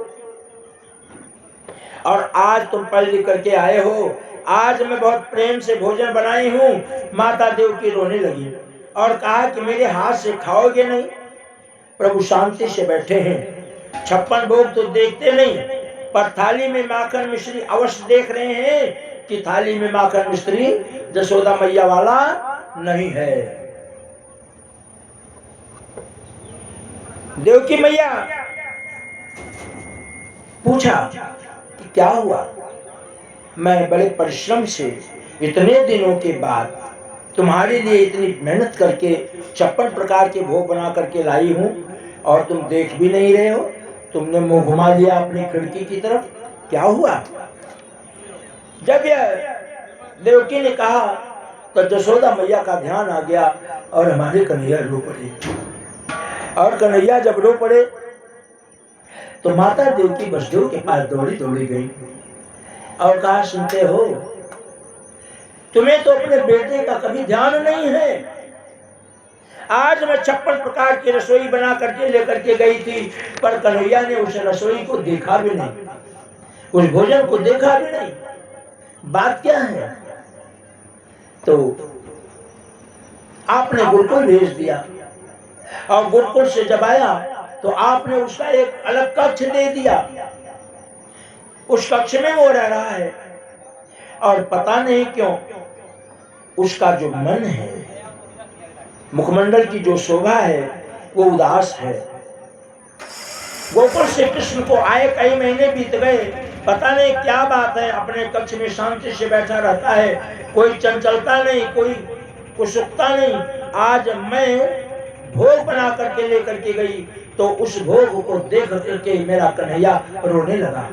और आज तुम पढ़ लिख करके आए हो। आज मैं बहुत प्रेम से भोजन बनाई हूँ। माता देवकी रोने लगी और कहा कि मेरे हाथ से खाओगे नहीं? प्रभु शांति से बैठे हैं, 56 भोग तो देखते नहीं, पर थाली में माखन मिश्री अवश्य देख रहे हैं कि थाली में माखन मिश्री जसोदा मैया वाला नहीं है। देवकी मैया पूछा कि क्या हुआ? मैं बड़े परिश्रम से इतने दिनों के बाद तुम्हारे लिए इतनी मेहनत करके 56 प्रकार के भोग बना करके लाई हूं, और तुम देख भी नहीं रहे हो। तुमने मुंह घुमा लिया अपनी खिड़की की तरफ। क्या हुआ? जब यह देवकी ने कहा तो जसोदा मैया का ध्यान आ गया और हमारे कन्हैया रो पड़े। और कन्हैया जब रो पड़े तो माता देवकी वसुदेव के पास दौड़ी गई और कहा, सुनते हो, तुम्हें तो अपने बेटे का कभी ध्यान नहीं है। आज मैं 56 प्रकार की रसोई बना करके लेकर के गई थी, पर कन्हैया ने उस रसोई को देखा भी नहीं, उस भोजन को देखा भी नहीं। बात क्या है? तो आपने गुरुकुल भेज दिया। और गुरुकुल से जब आया तो आपने उसका एक अलग कक्ष दे दिया। उस कक्ष में वो रह रहा है और पता नहीं क्यों उसका जो मन है, मुखमंडल की जो शोभा है वो उदास है। गोकुल से कृष्ण को आए कई महीने बीत गए, पता नहीं क्या बात है, अपने कक्ष में शांति से बैठा रहता है, कोई चंचलता नहीं, कोई उत्सुकता नहीं। आज मैं भोग बना करके लेकर के गई तो उस भोग को देख करके मेरा कन्हैया रोने लगा।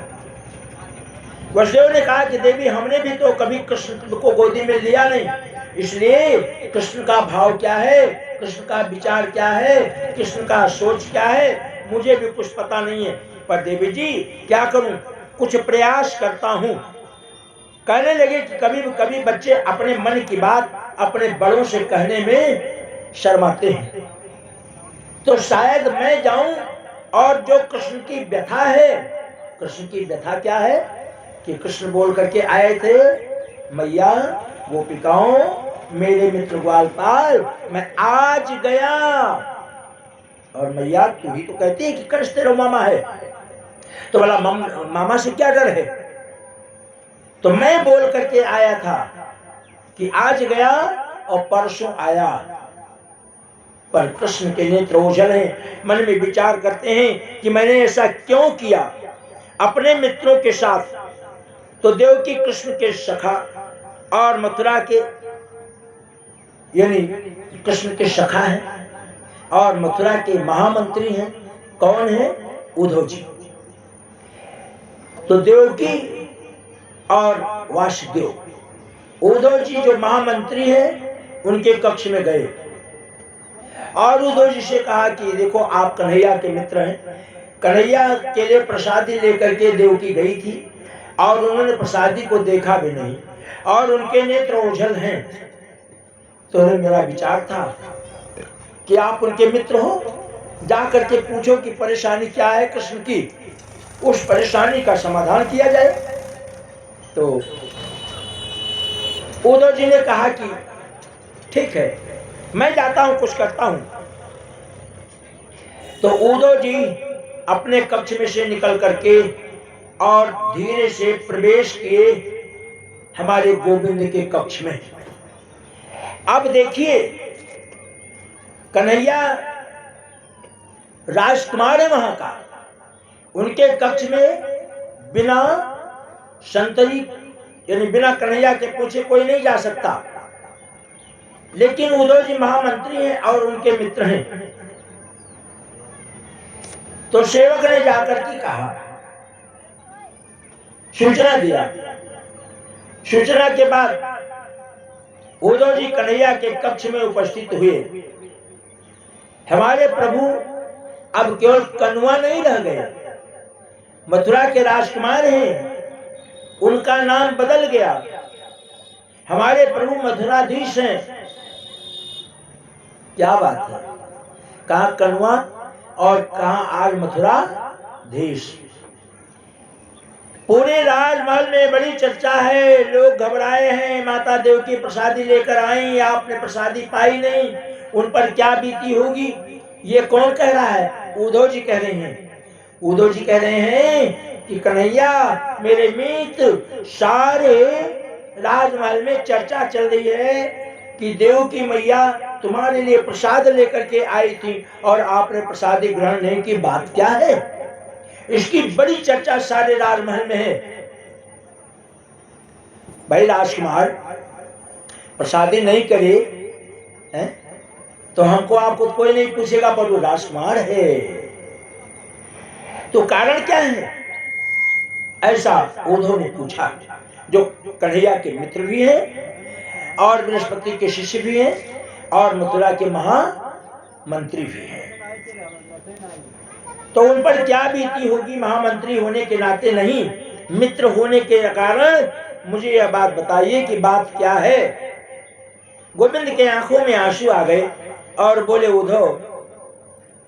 वसुदेव ने कहा कि देवी, हमने भी तो कभी कृष्ण को गोदी में लिया नहीं, इसलिए कृष्ण का भाव क्या है, कृष्ण का विचार क्या है, कृष्ण का सोच क्या है, मुझे भी कुछ पता नहीं है। पर देवी जी क्या करूं, कुछ प्रयास करता हूं। कहने लगे कि कभी कभी बच्चे अपने मन की बात अपने बड़ों से कहने में शर्माते हैं, तो शायद मैं जाऊं और जो कृष्ण की व्यथा है, कृष्ण की व्यथा क्या है कि कृष्ण बोल करके आए थे, मैया गोपिकाओं, मेरे मित्र ग्वालपाल, मैं आज गया। और मैया तू ही तो कहती है कि कृष्ण तेरा मामा है, तो बोला मामा से क्या डर है। तो मैं बोल करके आया था कि आज गया और परसों आया। पर कृष्ण के नेत्र ओझल हैं, मन में विचार करते हैं कि मैंने ऐसा क्यों किया अपने मित्रों के साथ। तो देवकी कृष्ण के सखा और मथुरा के, यानी कृष्ण के सखा हैं और मथुरा के महामंत्री हैं। कौन है? उद्धव जी। तो देवकी और वासुदेव, उद्धव जी जो महामंत्री हैं उनके कक्ष में गए और उद्धव जी से कहा कि देखो आप कन्हैया के मित्र हैं। कन्हैया के लिए प्रसादी लेकर के देवकी गई थी और उन्होंने प्रसादी को देखा भी नहीं और उनके नेत्र ओझल हैं। तो मेरा विचार था कि आप उनके मित्र हो, जा करके पूछो कि परेशानी क्या है कृष्ण की, उस परेशानी का समाधान किया जाए। तो उद्धव जी ने कहा कि ठीक है, मैं जाता हूं, कुछ करता हूं। तो उद्धव जी अपने कक्ष में से निकल करके और धीरे से प्रवेश किए हमारे गोविंद के कक्ष में। अब देखिए, कन्हैया राजकुमार है वहां का, उनके कक्ष में बिना संतरी यानी बिना कन्हैया के पूछे कोई नहीं जा सकता। लेकिन उद्धव जी महामंत्री हैं और उनके मित्र हैं। तो सेवक ने जाकर के कहा, सूचना दिया। सूचना के बाद उद्धव जी कन्हैया के कक्ष में उपस्थित हुए। हमारे प्रभु अब केवल कन्वा नहीं रह गए, मथुरा के राजकुमार हैं, उनका नाम बदल गया। हमारे प्रभु मथुराधीश हैं। क्या बात है, कहाँ कन्वा और कहाँ आज मथुराधीश। पूरे राजमहल में बड़ी चर्चा है, लोग घबराए हैं, माता देवकी प्रसादी लेकर आई, आपने प्रसादी पाई नहीं, उन पर क्या बीती होगी। ये कौन कह रहा है? उद्धव जी कह रहे हैं। उद्धव जी कह रहे हैं कि कन्हैया मेरे मित्र, सारे राजमहल में चर्चा चल रही है कि देवकी मैया तुम्हारे लिए प्रसाद लेकर के आई थी और आपने प्रसादी ग्रहण नहीं की। बात क्या है? इसकी बड़ी चर्चा सारे राजमहल में है। भाई राजकुमार प्रसादी नहीं करे हैं तो हमको आपको कोई नहीं पूछेगा, पर वो राजकुमार है तो कारण क्या है? ऐसा उद्धव ने पूछा, जो कन्हैया के मित्र भी हैं और बृहस्पति के शिष्य भी हैं और मथुरा के महामंत्री भी हैं। तो उन पर क्या बीती होगी महामंत्री होने के नाते, नहीं मित्र होने के कारण। मुझे यह बात बताइए कि बात क्या है। गोविंद के आंखों में आंसू आ गए और बोले, उद्धव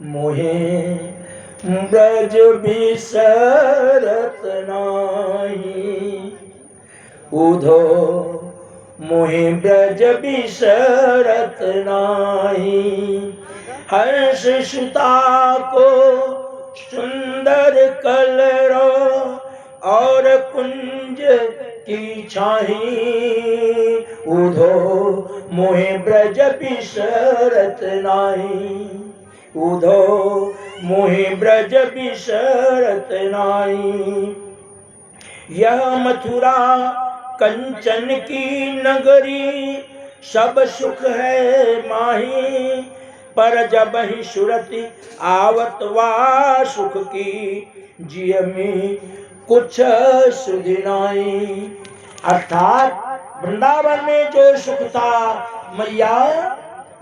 मोहे ब्रज बिसरत नाही, उद्धव मोहे ब्रज बिसरत नाही, हर्ष सुता को सुंदर कलरो और कुंज की छाही उधो मोहे ब्रज बिसरत नाही उधो मोहे ब्रज बिसरत नाही। यह मथुरा कंचन की नगरी सब सुख है माही पर जब ही सुरति आवत वा सुख की जिय में कुछ सुधि नाई। अर्थात वृंदावन में जो सुख था मैया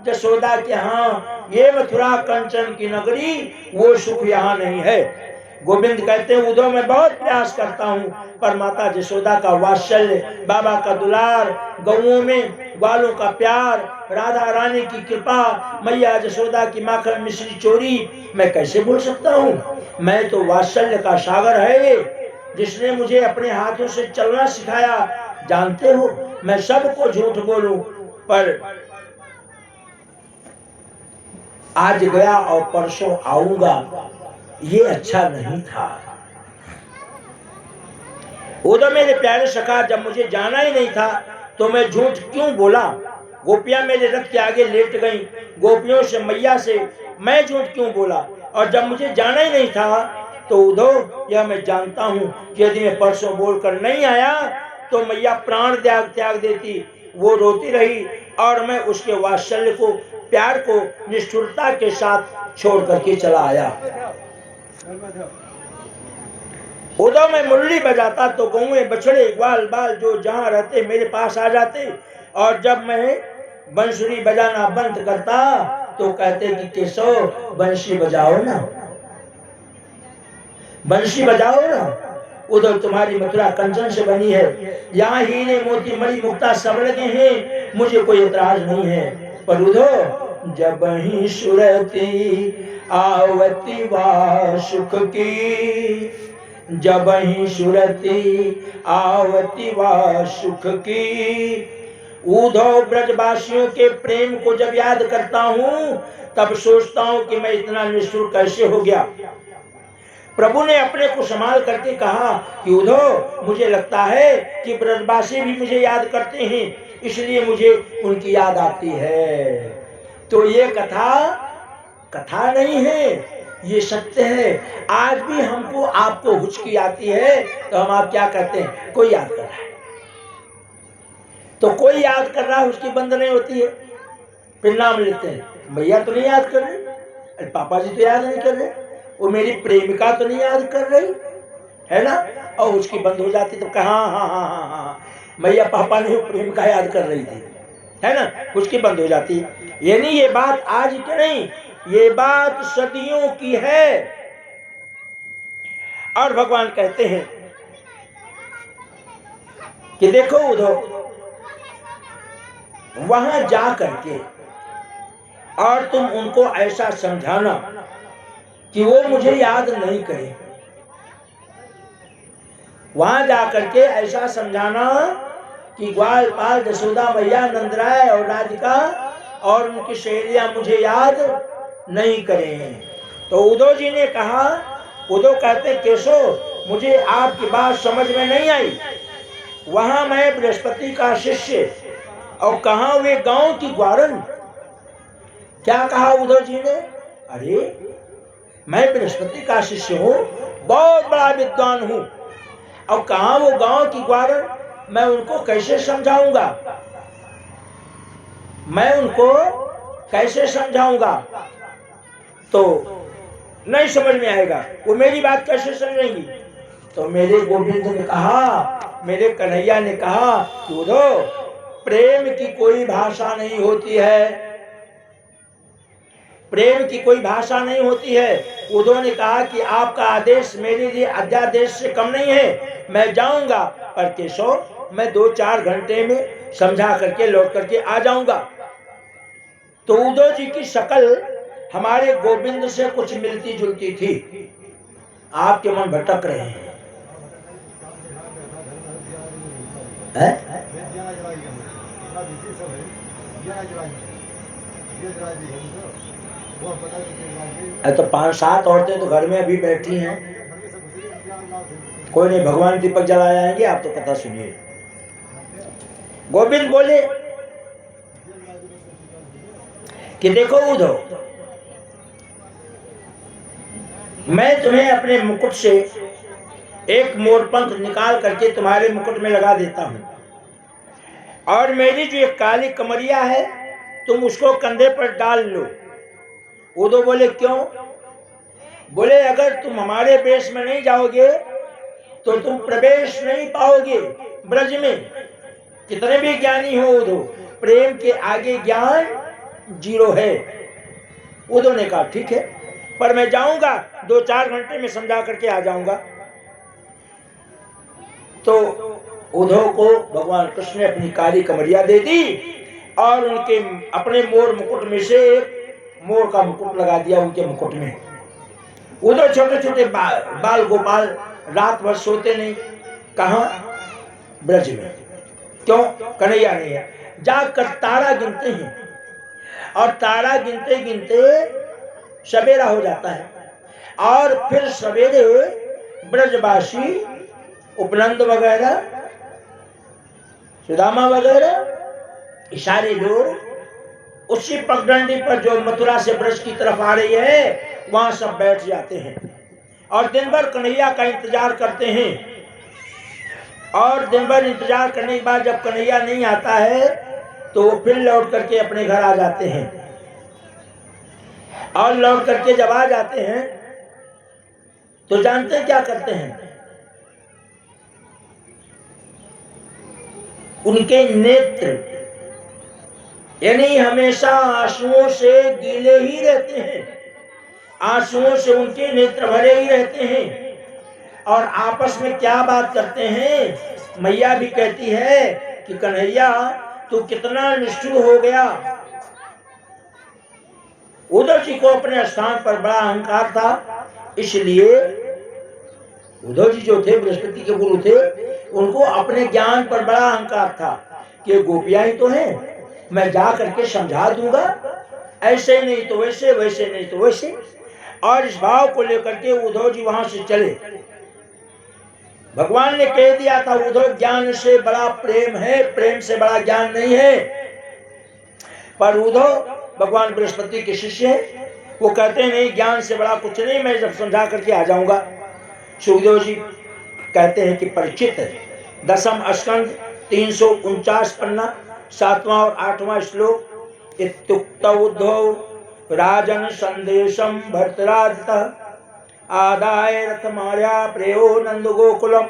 जसोदा के यहाँ, ये मथुरा कंचन की नगरी वो सुख यहाँ नहीं है। गोविंद कहते हैं उधो मैं बहुत प्रयास करता हूँ पर माता जसोदा का वात्सल्य, बाबा का दुलार, गौओं में ग्वालों का प्यार, राधा रानी की कृपा, मैया जसोदा की माखन मिश्री चोरी मैं कैसे भूल सकता हूँ। मैं तो वात्सल्य का सागर है ये, जिसने मुझे अपने हाथों से चलना सिखाया। जानते हो मैं सबको झूठ बोलूं पर आज गया और परसों आऊंगा, ये अच्छा नहीं था। उधर मेरे प्यारे सखा जब मुझे जाना ही नहीं था तो मैं झूठ क्यों बोला। गोपियां मेरे रथ के आगे लेट गईं, गोपियों से मैया से मैं झूठ क्यों बोला। और जब मुझे जाना ही नहीं था तो उधो यह मैं जानता हूँ कि यदि मैं परसों बोलकर नहीं आया तो मैया प्राण त्याग देती। वो रोती रही और मैं उसके वात्सल्य को, प्यार को निष्ठुरता के साथ छोड़ करके चला आया। उधो मैं मुरली बजाता तो गौए बछड़े ग्वाल बाल जो जहाँ रहते मेरे पास आ जाते, और जब मैं बंसुरी बजाना बंद करता तो कहते कि केशव बंसी बजाओ ना, बंसी बजाओ ना। उधर तुम्हारी मथुरा कंचन से बनी है, यहाँ हीरे मोती मणि मुक्ता सब लगे हैं, मुझे कोई एतराज नहीं है। पर उधो जब ही सुरती आवती वा सुख की, जब ही सुरती आवती वा सुख की, उधो ब्रजवासियों के प्रेम को जब याद करता हूँ तब सोचता हूँ कि मैं इतना निष्ठुर कैसे हो गया। प्रभु ने अपने को संभाल करके कहा कि उधो मुझे लगता है कि ब्रजवासी भी मुझे याद करते हैं, इसलिए मुझे उनकी याद आती है। तो ये कथा नहीं है, ये सत्य है। आज भी हमको आपको हुचकी आती है तो हम आप क्या कहते हैं, कोई याद कर रहा है तो कोई याद कर रहा है, उसकी बंद नहीं होती है। फिर नाम लिखते हैं, भैया तो नहीं याद कर रहे, अरे पापा जी तो याद नहीं कर रहे, वो मेरी प्रेमिका तो नहीं याद कर रही है ना। और उसकी बंद हो जाती तो कहा हाँ भैया पापा ने प्रेमिका याद कर रही थी, है ना, उसकी बंद हो जाती। ये नहीं, ये बात आज की नहीं, ये बात सदियों की है। और भगवान कहते हैं कि देखो उधो वहां जा करके और तुम उनको ऐसा समझाना कि वो मुझे याद नहीं करे। वहां जाकर के ऐसा समझाना कि ग्वालपाल, जसोदा मैया, नंदराय और राधिका और उनकी सहेलियां मुझे याद नहीं करें। तो उद्धव जी ने कहा, उद्धव कहते केशव मुझे आपकी बात समझ में नहीं आई। वहां मैं बृहस्पति का शिष्य और कहा वे गांव की ग्वारन। क्या कहा उद्धव जी ने, अरे मैं बृहस्पति का शिष्य हूँ, बहुत बड़ा विद्वान हूँ, और कहा वो गांव की ग्वारन, मैं उनको कैसे समझाऊंगा, मैं उनको कैसे समझाऊंगा, तो नहीं समझ में आएगा, वो मेरी बात कैसे समझेंगी। तो मेरे गोविंद ने कहा, मेरे कन्हैया ने कहा, उद्धव प्रेम की कोई भाषा नहीं होती है, प्रेम की कोई भाषा नहीं होती है। उद्धव ने कहा कि आपका आदेश मेरे लिए अध्यादेश से कम नहीं है, मैं जाऊंगा, पर केशव मैं 2-4 घंटे में समझा करके लौट करके आ जाऊंगा। तो उद्धव जी की शक्ल हमारे गोविंद से कुछ मिलती जुलती थी। आपके मन भटक रहे हैं, तो 5-7 औरतें तो घर में अभी बैठी हैं, कोई नहीं, भगवान दीपक जला आएंगे, आप तो कथा सुनिए। गोविंद बोले कि देखो उद्धव, मैं तुम्हें अपने मुकुट से एक मोरपंख निकाल करके तुम्हारे मुकुट में लगा देता हूं, और मेरी जो एक काली कमरिया है तुम उसको कंधे पर डाल लो। उद्धव बोले क्यों? बोले अगर तुम हमारे वेश में नहीं जाओगे तो तुम प्रवेश नहीं पाओगे ब्रज में। कितने भी ज्ञानी हो उद्धव, प्रेम के आगे ज्ञान 0 है। उद्धव ने कहा ठीक है, पर मैं जाऊंगा, 2-4 घंटे में समझा करके आ जाऊंगा। तो उद्धव को भगवान कृष्ण ने अपनी काली कमरिया दे दी और उनके अपने मोर मुकुट में से एक मोर का मुकुट लगा दिया उनके मुकुट में। उधर छोटे छोटे बाल गोपाल रात भर सोते नहीं। कहां? ब्रज में। क्यों? कन्हैया नहीं है। जाकर तारा गिनते हैं, और तारा गिनते गिनते सवेरा हो जाता है, और फिर सवेरे ब्रजवासी उपनंद वगैरह, सुदामा वगैरह सारे लोग उसी पगडंडी पर जो मथुरा से ब्रज की तरफ आ रही है वहां सब बैठ जाते हैं और दिन भर कन्हैया का इंतजार करते हैं। और दिन भर इंतजार करने के बाद जब कन्हैया नहीं आता है तो वो फिर लौट करके अपने घर आ जाते हैं। और लौट करके जब आ जाते हैं तो जानते हैं क्या करते हैं? उनके नेत्र यानी हमेशा आंसुओं से गीले ही रहते हैं, आंसुओं से उनके नेत्र भरे ही रहते हैं। और आपस में क्या बात करते हैं? मैया भी कहती है कि कन्हैया तू कितना निष्ठुर हो गया। उद्धव जी को अपने स्थान पर बड़ा अहंकार था, इसलिए उद्धव जी जो थे बृहस्पति के गुरु थे, उनको अपने ज्ञान पर बड़ा अहंकार था कि गोपियां ही तो हैं, मैं जा करके समझा दूंगा, ऐसे नहीं तो वैसे, वैसे नहीं तो वैसे। और इस भाव को लेकर के उद्धव जी वहां से चले। भगवान ने कह दिया था उद्धव ज्ञान से बड़ा प्रेम है, प्रेम से बड़ा ज्ञान नहीं है। पर उद्धव भगवान बृहस्पति के शिष्य हैं, वो कहते हैं नहीं ज्ञान से बड़ा कुछ नहीं, मैं जब समझा करके आ जाऊंगा। सुखदेव जी कहते हैं कि परिचित 10th स्कंद 349 पन्ना 7वां और 8वां श्लोक। इत्युक्त उद्धव राजन संदेशम भर्तराजतः आदाय रथमार्या प्रेयो नंद गोकुलम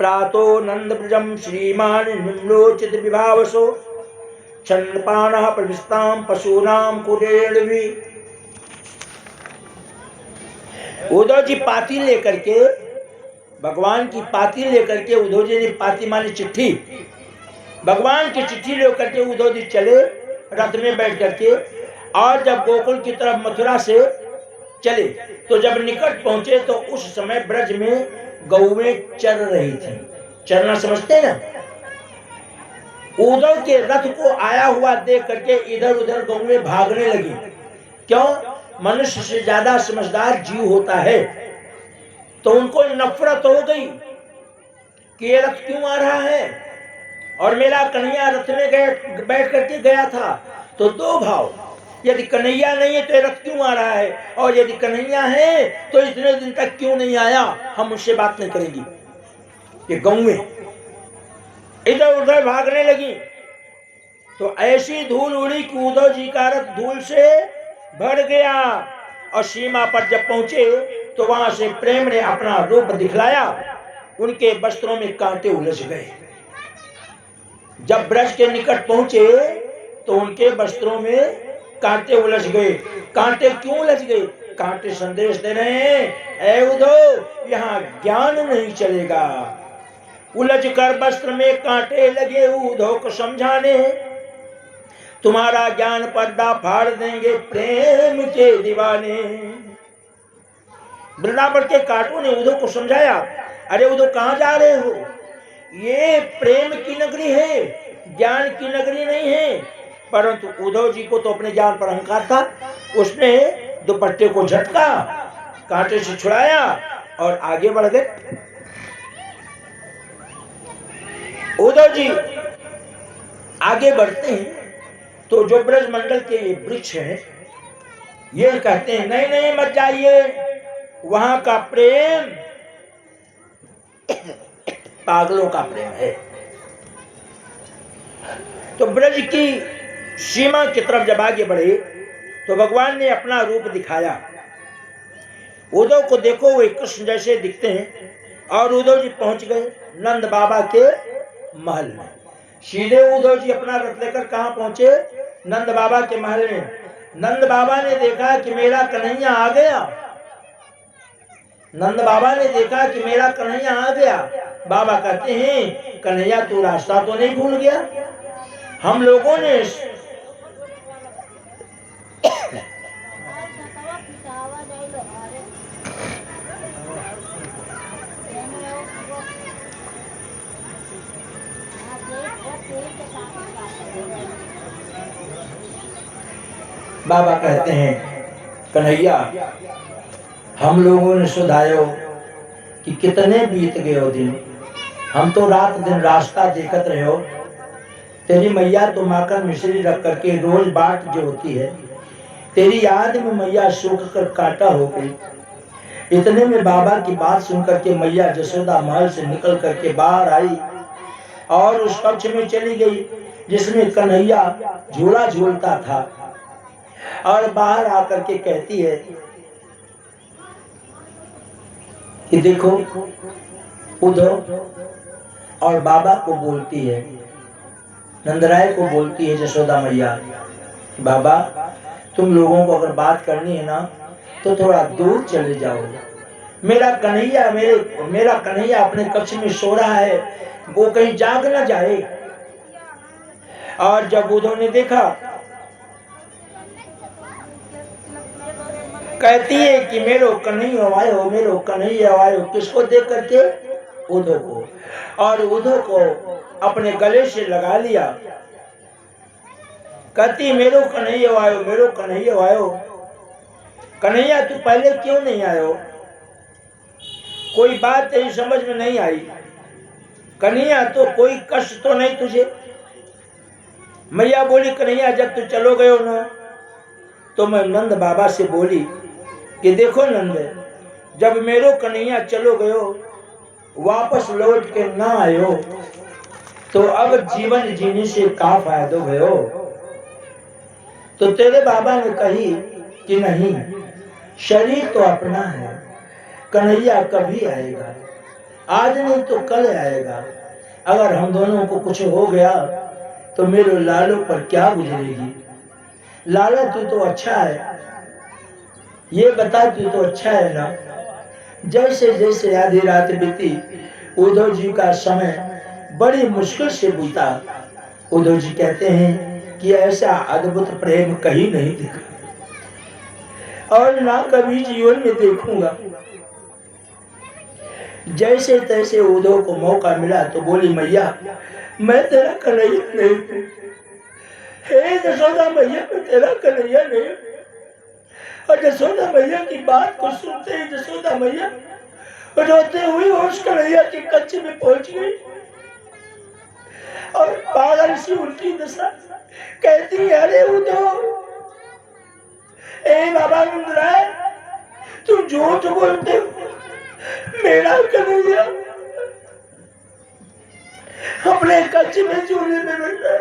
प्रातो नंद ब्रजम श्रीमान निम्नोचित विभावसो छन्नपानः प्रविष्टाम पशूनाम कुरेणवी। उद्धव जी पाती लेकर के, भगवान की पाती लेकर के, उद्धव जी ने पाती मानी चिट्ठी, भगवान की चिट्ठी लेकर के उद्धव जी चले रथ में बैठ करके। और जब गोकुल की तरफ मथुरा से चले तो जब निकट पहुंचे तो उस समय ब्रज में गौएं चर रही थी। चरना समझते हैं ना? उद्धव के रथ को आया हुआ देख करके इधर उधर गौएं भागने लगी। क्यों? मनुष्य से ज्यादा समझदार जीव होता है, तो उनको नफरत हो गई कि ये रथ क्यों आ रहा है, और मेरा कन्हैया रथ में बैठ करके गया था। तो 2 भाव, यदि कन्हैया नहीं है तो ये रथ क्यों आ रहा है, और यदि कन्हैया है तो इतने दिन तक क्यों नहीं आया, हम उससे बात नहीं करेंगे। ये गौएं इधर उधर भागने लगी। तो ऐसी धूल उड़ी कि उद्धव जी का रथ धूल से भर गया। और सीमा पर जब पहुंचे तो वहां से प्रेम ने अपना रूप दिखलाया, उनके वस्त्रों में कांटे उलझ गए। जब ब्रज के निकट पहुंचे तो उनके वस्त्रों में कांटे उलझ गए। कांटे क्यों उलझ गए? कांटे संदेश दे रहे हैं, ऐ उद्धव यहाँ ज्ञान नहीं चलेगा। उलझ कर वस्त्र में कांटे लगे उद्धव को समझाने, तुम्हारा ज्ञान पर्दा फाड़ देंगे प्रेम के दीवाने। वृंदावन के कांटों ने उद्धव को समझाया, अरे उद्धव कहाँ जा रहे हो, ये प्रेम की नगरी है, ज्ञान की नगरी नहीं है। परंतु उद्धव जी को तो अपने ज्ञान पर अहंकार था। उसने दुपट्टे को झटका, कांटे से छुड़ाया और आगे बढ़ गए। उद्धव जी आगे बढ़ते हैं तो जो ब्रजमंडल के ये वृक्ष हैं, ये कहते हैं नहीं नहीं मत जाइए, वहां का प्रेम पागलों का प्रेम है। तो ब्रज की सीमा की तरफ जब आगे बढ़े तो भगवान ने अपना रूप दिखाया। उद्धव को देखो, वे कृष्ण जैसे दिखते हैं। और उद्धव जी पहुंच गए नंद बाबा के महल में। सीधे उद्धव जी अपना रथ लेकर कहां पहुंचे? नंद बाबा के महल में। नंद बाबा ने देखा कि मेरा कन्हैया आ गया। नंद बाबा ने देखा कि मेरा कन्हैया आ गया। बाबा कहते हैं कन्हैया तू रास्ता तो नहीं भूल गया? हम लोगों ने बाबा कहते हैं कन्हैया हम लोगों ने सुधायो कि कितने बीत गए हो दिन, हम तो रात दिन रास्ता देखत रहे हो। तेरी मैया तो माखन मिश्री रख करके रोज बाट जो होती है, तेरी याद में मैया सूख कर काटा हो गई। इतने में बाबा की बात सुन करके मैया जसोदा महल से निकल करके बाहर आई और उस कक्ष में चली गई जिसमें कन्हैया झूला झूलता था। और बाहर आकर के कहती है कि देखो, उद्धव और बाबा को बोलती है, नंदराय को बोलती है जसोदा मैया, बाबा तुम लोगों को अगर बात करनी है ना तो थोड़ा दूर चले जाओ। मेरा कन्हैया अपने कक्ष में सो रहा है, वो कहीं जाग ना जाए। और जब उद्धव ने देखा, कहती है कि मेरो कन्हैया आयो, मेरो कन्हैया आयो। किसको देख करके? उद्धव को। और उद्धव को अपने गले से लगा लिया। कहती मेरो कन्हैया आयो, मेरो कन्हैया आयो। कन्हैया तू पहले क्यों नहीं आयो? कोई बात तेरी समझ में नहीं आई? कन्हैया तो कोई कष्ट तो नहीं तुझे? मैया बोली कन्हैया जब तू चलो गयो ना तो मैं नंद बाबा से बोली कि देखो नंद, जब मेरो कन्हैया चलो गयो, वापस लौट के ना आयो तो अब जीवन जीने से का फायदा भयो? तो तेरे बाबा ने कही कि नहीं, शरीर तो अपना है, कन्हैया कभी आएगा, आज नहीं तो कल आएगा। अगर हम दोनों को कुछ हो गया तो मेरे लालो पर क्या गुजरेगी? लाला तू तो अच्छा है, ये बता तू तो अच्छा है ना? जैसे जैसे आधी रात बीती, उद्धव जी का समय बड़ी मुश्किल से बीता। उद्धव जी कहते हैं कि ऐसा अद्भुत प्रेम कहीं नहीं देखा और ना कभी जीवन में देखूंगा। जैसे तैसे उद्धव को मौका मिला तो बोली मैया मैं तेरा कन्हैया नहीं हूं। हे जसोदा मैया मैं तेरा कन्हैया नहीं हूं। और जसोदा मैया की बात को सुनते ही जसोदा मैया रोते हुए उस कन्हैया के कच्चे में पहुंच गई और पागल सी उल्टी दशा। कहती है अरे उद्धव, ए बाबा नंदराय तू झूठ बोलते हो, मेरा कन्हैया अपने कच्चे में झूले में बैठा है।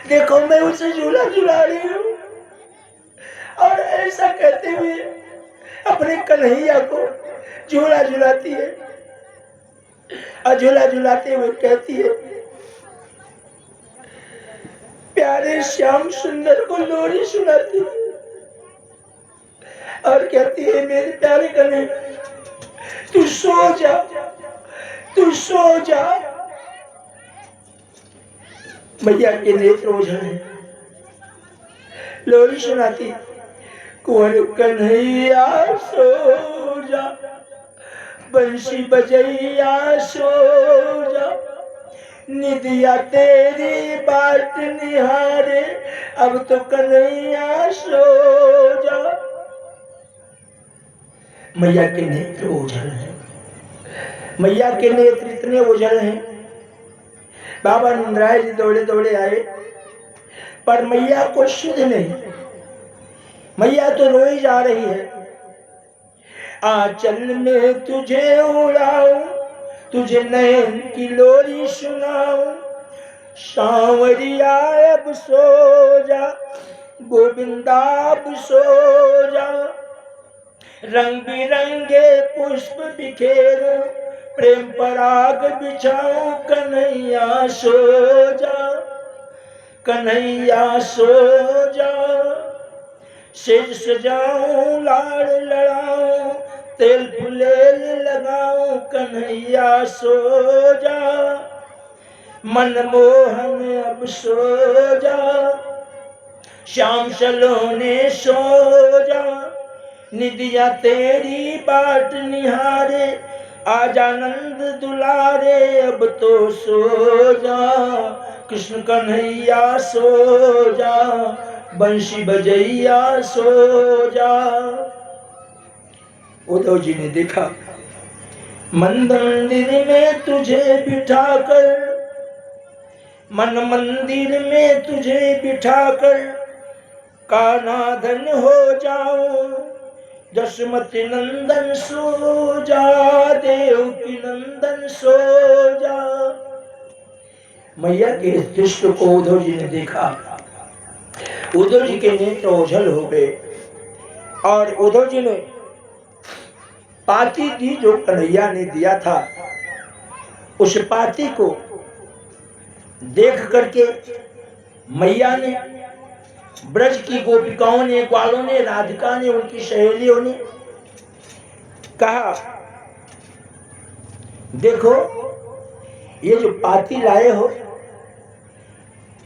देखो मैं उसे झूला झुला रही हूँ। और ऐसा कहते हुए अपने कन्हैया को झूला झुलाती है और झूला झुलाते हुए कहती है प्यारे श्याम सुंदर को लोरी सुनाती है और कहती है मेरे प्यारे कन्हैया तू सो जा, तू सो जा। मैया के नेत्र ओझल है, लोरी सुनाती, कुंवर कन्हैया सो जा, बंसी बजैया सो जा, निदिया तेरी बाट निहारे, अब तो कन्हैया सो जा। मैया के नेत्र ओझल हैं, मैया के नेत्र इतने ओझल हैं। बाबा नंदराय जी दौड़े दौड़े आए, पर मैया को सुध नहीं। मैया तो रोई जा रही है। आंचल में तुझे उड़ाऊं, तुझे नैन की लोरी सुनाऊं, सांवरिया अब सो जा, गोविंदा अब सो जा। रंग बिरंगे पुष्प बिखेरूं, प्रेम पराग बिछाऊं, कन्हैया सो जा, कन्हैया सो जा। सिर सजाऊं, लाड़ लड़ाऊं, तेल फुलेल लगाऊं, कन्हैया सो जा, मनमोहन अब सो जा। श्याम सलोने सो जा, निदिया तेरी बाट निहारे, आजानंद दुलारे, अब तो सो जा, कृष्ण कन्हैया सो जा, बंशी बजैया सो जा। उद्धव जी ने देखा, मंदिर में तुझे बिठाकर, मन मंदिर में तुझे बिठाकर, कानाधन हो जाऊं, जसमति नंदन सो जा, देवकी नंदन सो जा। मैया के इस दृश्य को उद्धव जी ने देखा। उद्धव जी के नेत्र ओझल हो गए और उद्धव जी ने पाती दी जो कन्हैया ने दिया था, उस पाती को देख करके मैया ने, ब्रज की गोपिकाओं ने, ग्वालों ने, राधिका ने, उनकी सहेलियों ने कहा, देखो ये जो पाती लाए हो,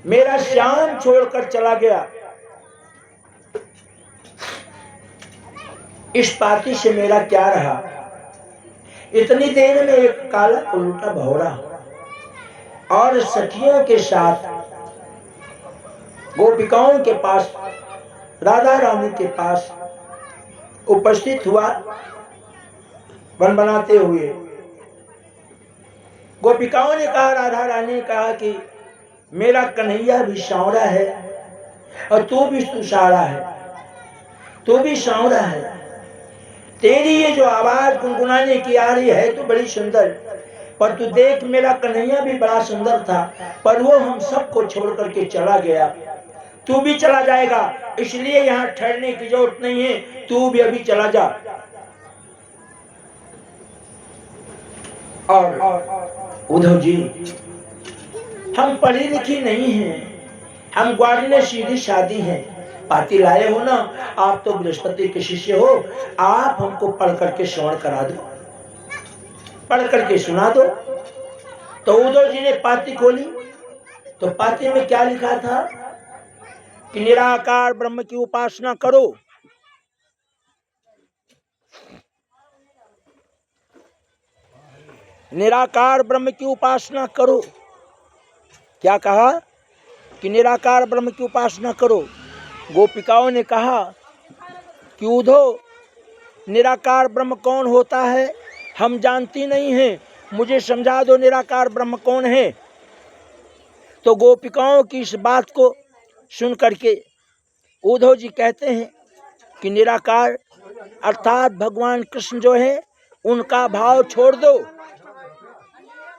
मेरा श्याम छोड़कर चला गया, इस पाती से मेरा क्या रहा। इतनी देर में एक काला उल्टा भौरा और सखियों के साथ गोपिकाओं के पास, राधा रानी के पास उपस्थित हुआ, बन बनाते हुए। गोपिकाओं ने कहा, राधा रानी ने कहा कि मेरा कन्हैया भी सांवरा है और तू भी सुसारा है, तू भी सांवरा है, तेरी ये जो आवाज गुनगुनाने की आ रही है तो बड़ी सुंदर, पर तू देख मेरा कन्हैया भी बड़ा सुंदर था, पर वो हम सबको छोड़ करके चला गया, तू भी चला जाएगा, इसलिए यहाँ ठहरने की जरूरत नहीं है, तू भी अभी चला जा। और उद्धव जी, हम पढ़ी लिखी नहीं हैं, हम ग्वालियर सीधी शादी हैं, पाती लाए हो ना, आप तो बृहस्पति के शिष्य हो, आप हमको पढ़ करके श्रवण करा दो, पढ़ करके सुना दो। तो उद्धव जी ने पाती खोली तो पाती में क्या लिखा था कि निराकार ब्रह्म की उपासना करो, निराकार ब्रह्म की उपासना करो। क्या कहा कि निराकार ब्रह्म की उपासना करो। गोपिकाओं ने कहा कि उद्धव, निराकार ब्रह्म कौन होता है, हम जानती नहीं हैं, मुझे समझा दो निराकार ब्रह्म कौन है। तो गोपिकाओं की इस बात को सुन करके उद्धव जी कहते हैं कि निराकार अर्थात भगवान कृष्ण जो है, उनका भाव छोड़ दो,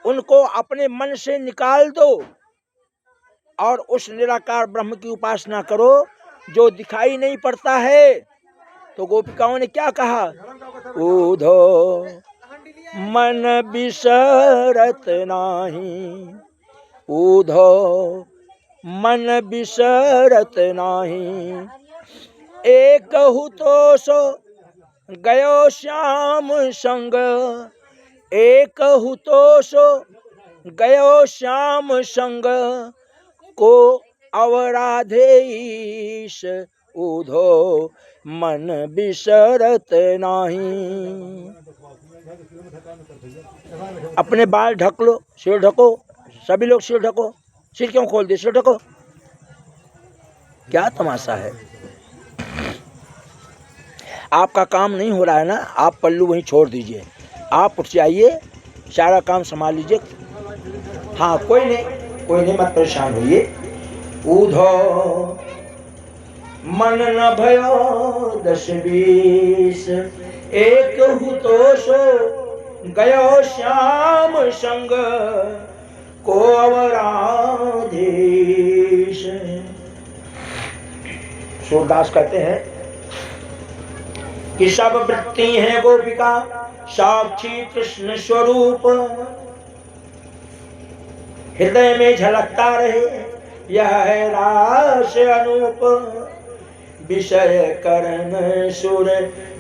उनको अपने मन से निकाल दो और उस निराकार ब्रह्म की उपासना करो जो दिखाई नहीं पड़ता है। तो गोपिकाओं ने क्या कहा, उद्धव मन बिसरत नाही, उद्धव मन बिसरत नाही, एक हु तो सो गयो श्याम संग, एक हु तो सो गयो श्याम संग, को अवराधेश उद्धव मन बिसरत नाही। अपने बाल ढक लो, सिर ढको, सभी लोग सिर ढको। सिर क्यों खोल दिए? सिर ढको। क्या तमाशा है? आपका काम नहीं हो रहा है ना, आप पल्लू वहीं छोड़ दीजिए, आप उठ जाइए, सारा काम संभाल लीजिए। हाँ, कोई नहीं, मत परेशान होइए। उधो मन न भयो 10-20, एक हु तो सो गयो श्याम संग को अवराधीश। सूरदास कहते हैं कि सब वृत्ति है गोपिका साक्षी कृष्ण स्वरूप, हृदय में झलकता रहे यह है रास अनूप। विषय करण सुर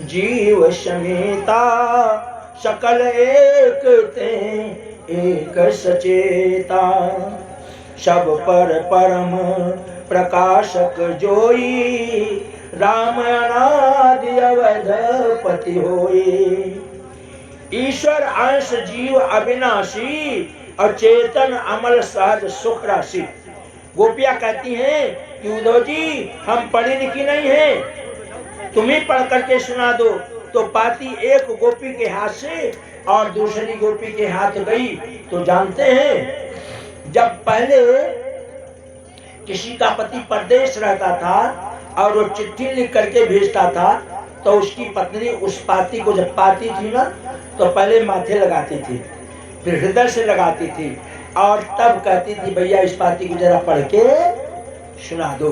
जीव समेता, सकल एक ते एक सचेता। सब पर परम प्रकाशक जोई, राम अनादि अवधपति होई। ईश्वर अंश जीव अविनाशी, और चेतन अमल सहज सुख राशि। गोपियां कहती हैं कि उद्धव जी हम पढ़ी लिखी नहीं हैं, तुम ही पढ़ करके सुना दो। तो पाती एक गोपी के हाथ से और दूसरी गोपी के हाथ गई। तो जानते हैं, जब पहले किसी का पति परदेश रहता था और वो चिट्ठी लिख करके भेजता था, तो उसकी पत्नी उस पाती को जब पाती थी ना, तो पहले माथे लगाती थी, फिर हृदय से लगाती थी, और तब कहती थी भैया इस पाती को जरा पढ़ के सुना दो।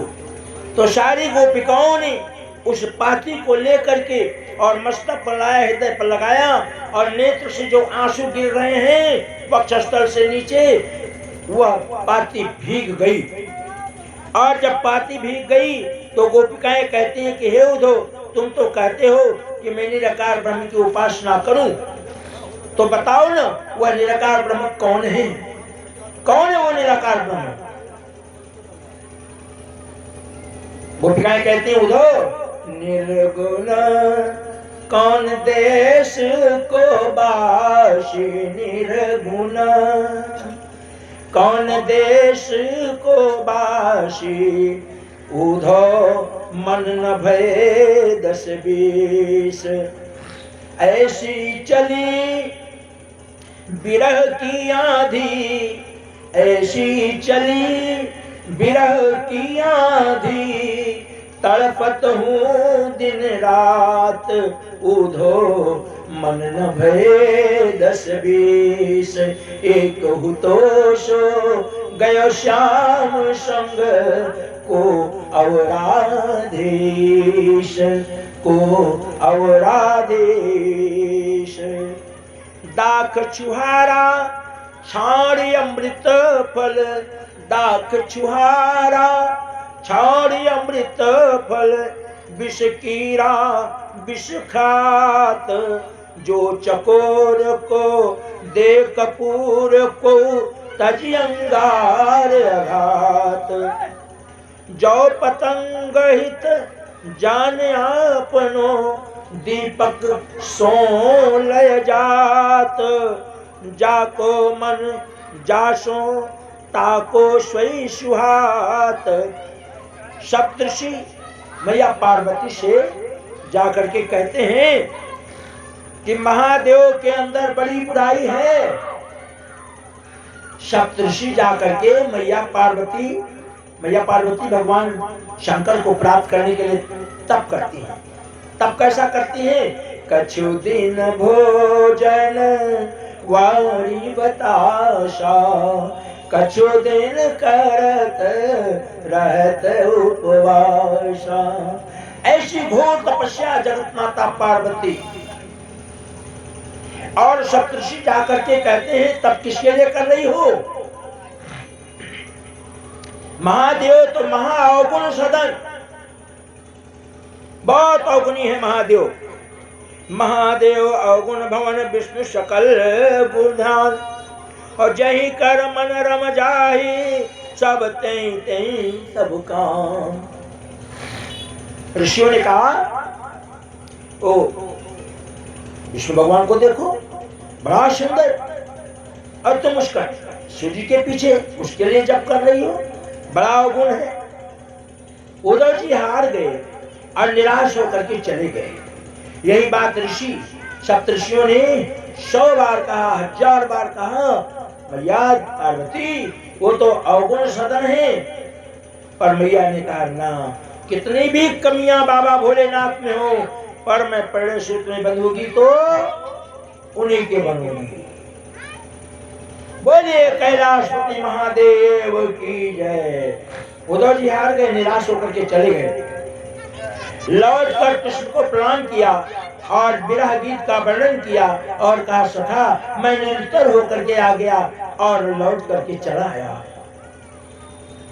तो सारी गोपिकाओं ने उस पाती को लेकर के और मस्तक पर लाया, हृदय पर लगाया, और नेत्र से जो आंसू गिर रहे हैं वक्षस्थल से नीचे, वह पाती भीग गई। और जब पाती भीग गई तो गोपिकाएं कहती हैं कि हे उद्धव, तुम तो कहते हो कि मैं निराकार ब्रह्म की उपासना करूं, तो बताओ ना वह निराकार ब्रह्म कौन है? कौन है वो निराकार ब्रह्म? गोपिकाएं कहती हैं उद्धव, निर्गुण कौन देश को बाशी, निर्गुण कौन देश को बाशी। उधो मन न भये 10-20, ऐसी चली बिरह की आंधी, ऐसी चली बिरह की आंधी। तड़पत हूँ दिन रात, उधो मन न भये 10-20। एक हु तो सो गयो श्याम संग को अवराधीश, को अवराधीश। दाख छुहारा छाड़ी अमृत फल, दाख छुहारा छाड़ी अमृत फल। विष कीरा विष खात, जो चकोर को दे कपूर को तजी अंगार अघात। जो पतंग हित जाने आपनो, दीपक सो लय जात। जाको मन जासो ताको स्वई सुहात। सप्तऋषि मैया पार्वती से जाकर के कहते हैं कि महादेव के अंदर बड़ी बुराई है। सप्तऋषि जाकर के मैया पार्वती भगवान शंकर को प्राप्त करने के लिए तप करती हैं। तब कैसा करती हैं? कछु दिन भोजन वाणी बताशा, कछु दिन करत रहत उपवासा। ऐसी घोर तपस्या जगत माता पार्वती। और सप्तऋषि जाकर के कहते हैं तब किसके लिए कर रही हो? महादेव तो महाअवगुण सदन, बहुत अवगुणी है महादेव। महादेव अवगुण भवन विष्णु सकल गुणधान। और जही कर मन रम जाही, सब तें तें सब काम। ऋषियों ने कहा ओ विष्णु भगवान को देखो, बड़ा सुंदर, और तुम उसका शिव जी के पीछे उसके लिए जप कर रही हो, बड़ा अवगुण है। उद्धव जी हार गए और निराश होकर के चले गए। यही बात ऋषि सप्तऋषियों ने 100 बार कहा, 1000 बार कहा, मैया पार्वती वो तो अवगुण सदन है। पर मैया ने कहा ना, कितनी भी कमियां बाबा भोलेनाथ में हो, पर मैं पेड़े सूत में बंधूंगी तो उन्हीं के बनूंगी। बोलिए कैलाशपति महादेव की जय। उद्धव जी हार गए, निराश होकर के चले गए। लौट कर कृष्ण को प्रणाम किया और विरह गीत का वर्णन किया और कहा सखा मैं निरंतर होकर के आ गया और लौट करके चला आया।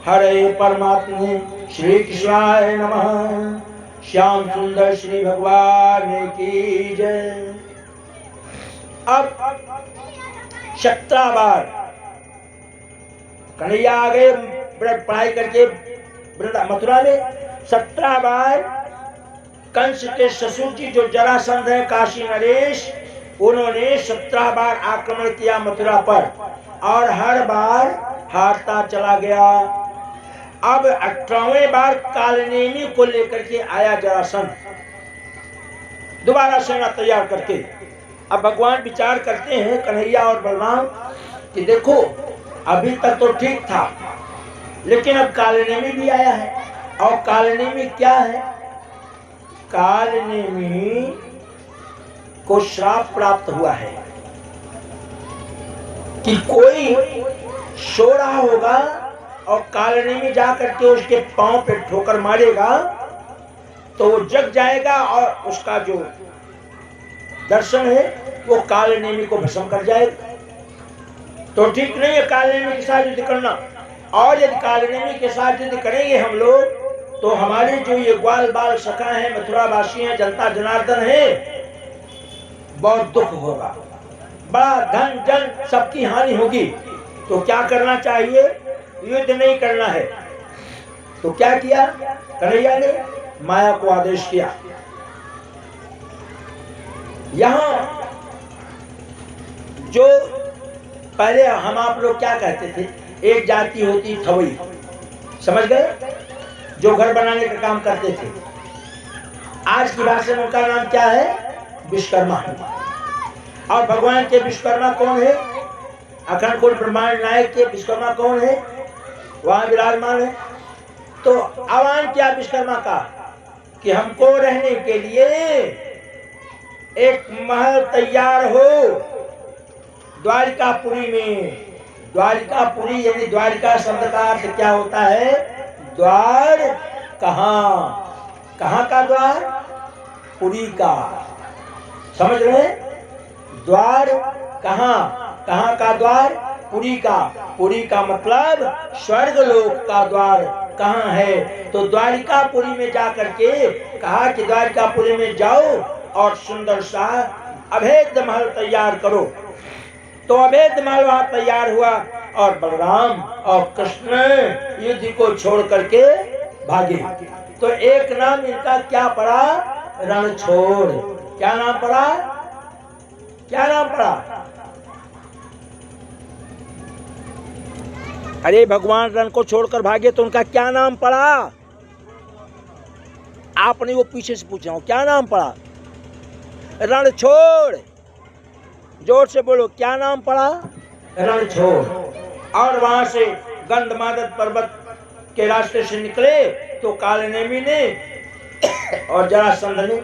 हरे परमात्मा श्री कृष्णाय नमः। श्याम सुंदर श्री भगवान की जय। अब 17 बार कन्हैया आ गए पढ़ाई करके मथुरा में। 17 बार कंस के ससुर जी जो जरासंध है, काशी नरेश, उन्होंने 17 बार आक्रमण किया मथुरा पर और हर बार हारता चला गया। अब 18वें बार कालनेमी को लेकर के आया जरासंध, दोबारा सेना तैयार करके। अब भगवान विचार करते हैं कन्हैया और बलराम कि देखो अभी तक तो ठीक था, लेकिन अब कालनेमी भी आया है। और कालनेमी क्या है? कालनेमी को श्राप प्राप्त हुआ है कि कोई सो रहा होगा और कालनेमी जाकर के उसके पांव पे ठोकर मारेगा तो वो जग जाएगा और उसका जो दर्शन है वो कालनेमी को भस्म कर जाएगा। तो ठीक नहीं है कालनेमी के साथ युद्ध करना। और यदि कालनेमी के साथ युद्ध करेंगे हम लोग तो हमारे जो ये ग्वाल बाल सखा है, मथुरा वासी है, जनता जनार्दन है, बहुत दुख होगा, बड़ा धन जन सबकी हानि होगी। तो क्या करना चाहिए? युद्ध नहीं करना है। तो क्या किया कन्हैया ने? माया को आदेश किया। यहां जो पहले हम आप लोग क्या कहते थे, एक जाति होती थवई, समझ गए, जो घर बनाने का काम करते थे। आज की भाषा में उनका नाम क्या है? विश्वकर्मा। और भगवान के विश्वकर्मा कौन है? अखंड कुल ब्रह्मांड नायक के विश्वकर्मा कौन है? वहां विराजमान है। तो आह्वान किया विश्वकर्मा का कि हमको रहने के लिए एक महल तैयार हो द्वारिकापुरी में। द्वारिकापुरी यानी द्वारिका शब्द का अर्थ क्या होता है? द्वार कहाँ? कहाँ का द्वार? पुरी का। समझ रहे? द्वार कहाँ? कहाँ का द्वार? पुरी का। पुरी का मतलब स्वर्ग लोक का द्वार कहाँ है? तो द्वारिकापुरी में जाकर के कहा कि द्वारिकापुरी में जाओ और सुंदर सा अभेद महल तैयार करो। तो अभेद महल वहां तैयार हुआ और बलराम और कृष्ण युद्ध को छोड़ करके भागे। तो एक नाम इनका क्या पड़ा? रणछोड़। क्या नाम पड़ा? क्या नाम पड़ा? अरे भगवान रण को छोड़कर भागे तो उनका क्या नाम पड़ा? आपने वो पीछे से पूछ रहा हूं, क्या नाम पड़ा? रणछोड़। जोर से बोलो, क्या नाम पड़ा? रणछोड़। और वहां से गंधमादन पर्वत के रास्ते से निकले तो कालनेमी ने और जरासंध ने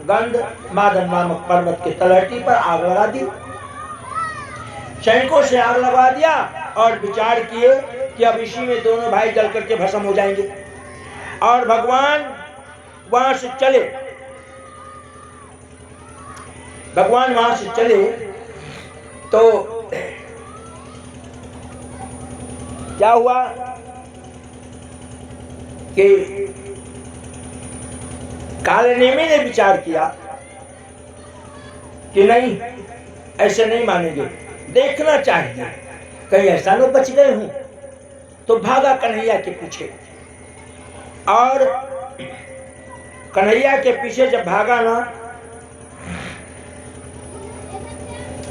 गंधमादन नामक पर्वत के तलहटी पर आग लगा दी। सैनिकों से आग लगा दिया और विचार किए कि अब इसी में दोनों भाई जल करके भस्म हो जाएंगे। और भगवान वहां से चले। भगवान वहां से चले तो क्या हुआ कि कालनेमी ने विचार किया कि नहीं, ऐसे नहीं मानेंगे, देखना चाहिए कहीं ऐसा लोग बच गए हूं। तो भागा कन्हैया के पीछे। और कन्हैया के पीछे जब भागा ना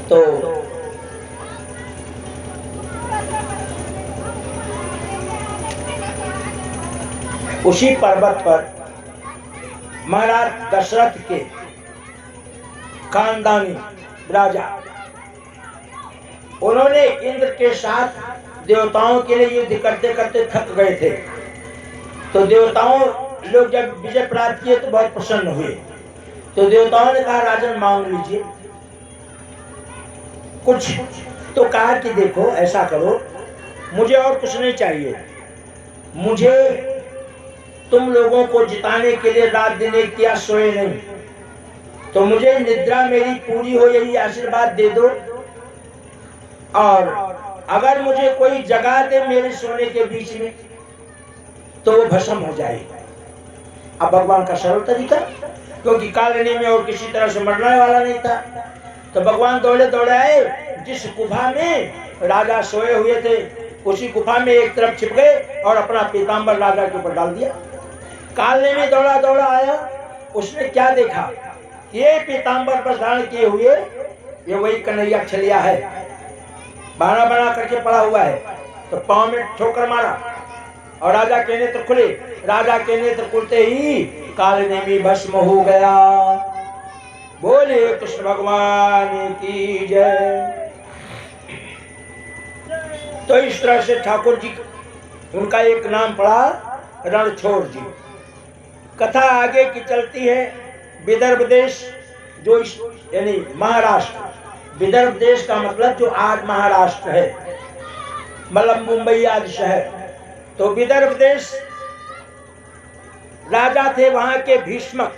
तो उसी पर्वत पर महाराज दशरथ के खानदानी राजा, उन्होंने इंद्र के साथ देवताओं के लिए युद्ध करते करते थक गए थे। तो देवताओं लोग जब विजय प्राप्त किए तो बहुत प्रसन्न हुए। तो देवताओं ने कहा राजन मांग लीजिए कुछ। तो कहा कि देखो ऐसा करो, मुझे और कुछ नहीं चाहिए, मुझे तुम लोगों को जिताने के लिए रात दिन एक किया, सोए नहीं, तो मुझे निद्रा मेरी पूरी हो यही आशीर्वाद दे दो। और अगर मुझे कोई जगा दे मेरे सोने के बीच में तो वो भस्म हो जाएगा। अब भगवान का सरल तरीका, क्योंकि कालनी में और किसी तरह से मरने वाला नहीं था। तो भगवान दौड़े दौड़े आए जिस गुफा में राजा सोए हुए थे, उसी गुफा में एक तरफ छिप गए और अपना पीताम्बर राजा के ऊपर डाल दिया। कालने में दौड़ा दौड़ा आया, उसने क्या देखा, ये पीताम्बर पर धारण किए हुए ये वही कन्हैया छलिया है, बना बना करके पड़ा हुआ है। तो पांव में ठोकर मारा और राजा के नेत्र खुले। राजा के नेत्र खुलते ही कालने में भस्म हो गया। बोले कृष्ण भगवान की जय। तो इस तरह से ठाकुर जी, उनका एक नाम पड़ा रणछोड़ जी। कथा आगे की चलती है। विदर्भ देश जो यानी महाराष्ट्र, विदर्भ देश का मतलब जो आज महाराष्ट्र है, मतलब मुंबई आदि शहर। तो विदर्भ देश राजा थे वहां के भीष्मक,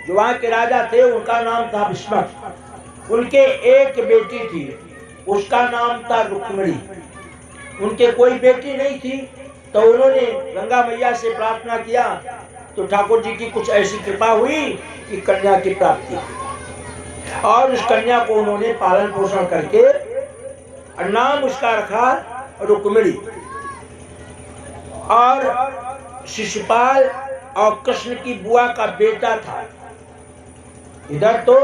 जो वहां के राजा थे उनका नाम था भीष्मक। उनके एक बेटी थी, उसका नाम था रुक्मिणी। उनके कोई बेटी नहीं थी, तो उन्होंने गंगा मैया से प्रार्थना किया। तो ठाकुर जी की कुछ ऐसी कृपा हुई कि कन्या की प्राप्ति, और उस कन्या को उन्होंने पालन पोषण करके नाम उसका रखा रुक्मिणी। और शिशुपाल और कृष्ण की बुआ का बेटा था। इधर तो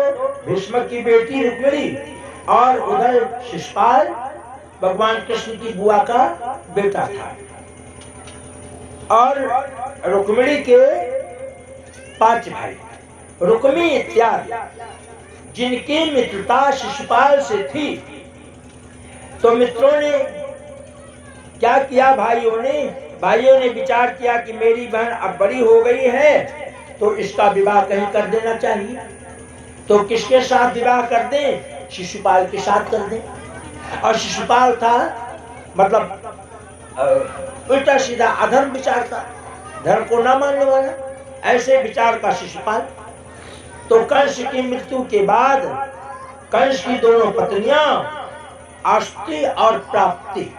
भीष्म की बेटी रुक्मिणी और उधर शिशुपाल भगवान कृष्ण की बुआ का बेटा था। और रुक्मिणी के 5 भाई, रुक्मी इत्यादि, जिनकी मित्रता शिशुपाल से थी। तो मित्रों ने क्या किया, भाइयों ने विचार किया कि मेरी बहन अब बड़ी हो गई है, तो इसका विवाह कहीं कर देना चाहिए। तो किसके साथ विवाह कर दें? शिशुपाल के साथ कर दें। और शिशुपाल था मतलब उल्टा सीधा अधर्म विचार था, धर्म को न मानने वाला, ऐसे विचार का शिशुपाल। तो कंस की मृत्यु के बाद कंस की दोनों पत्नियां अष्टि और प्राप्ति,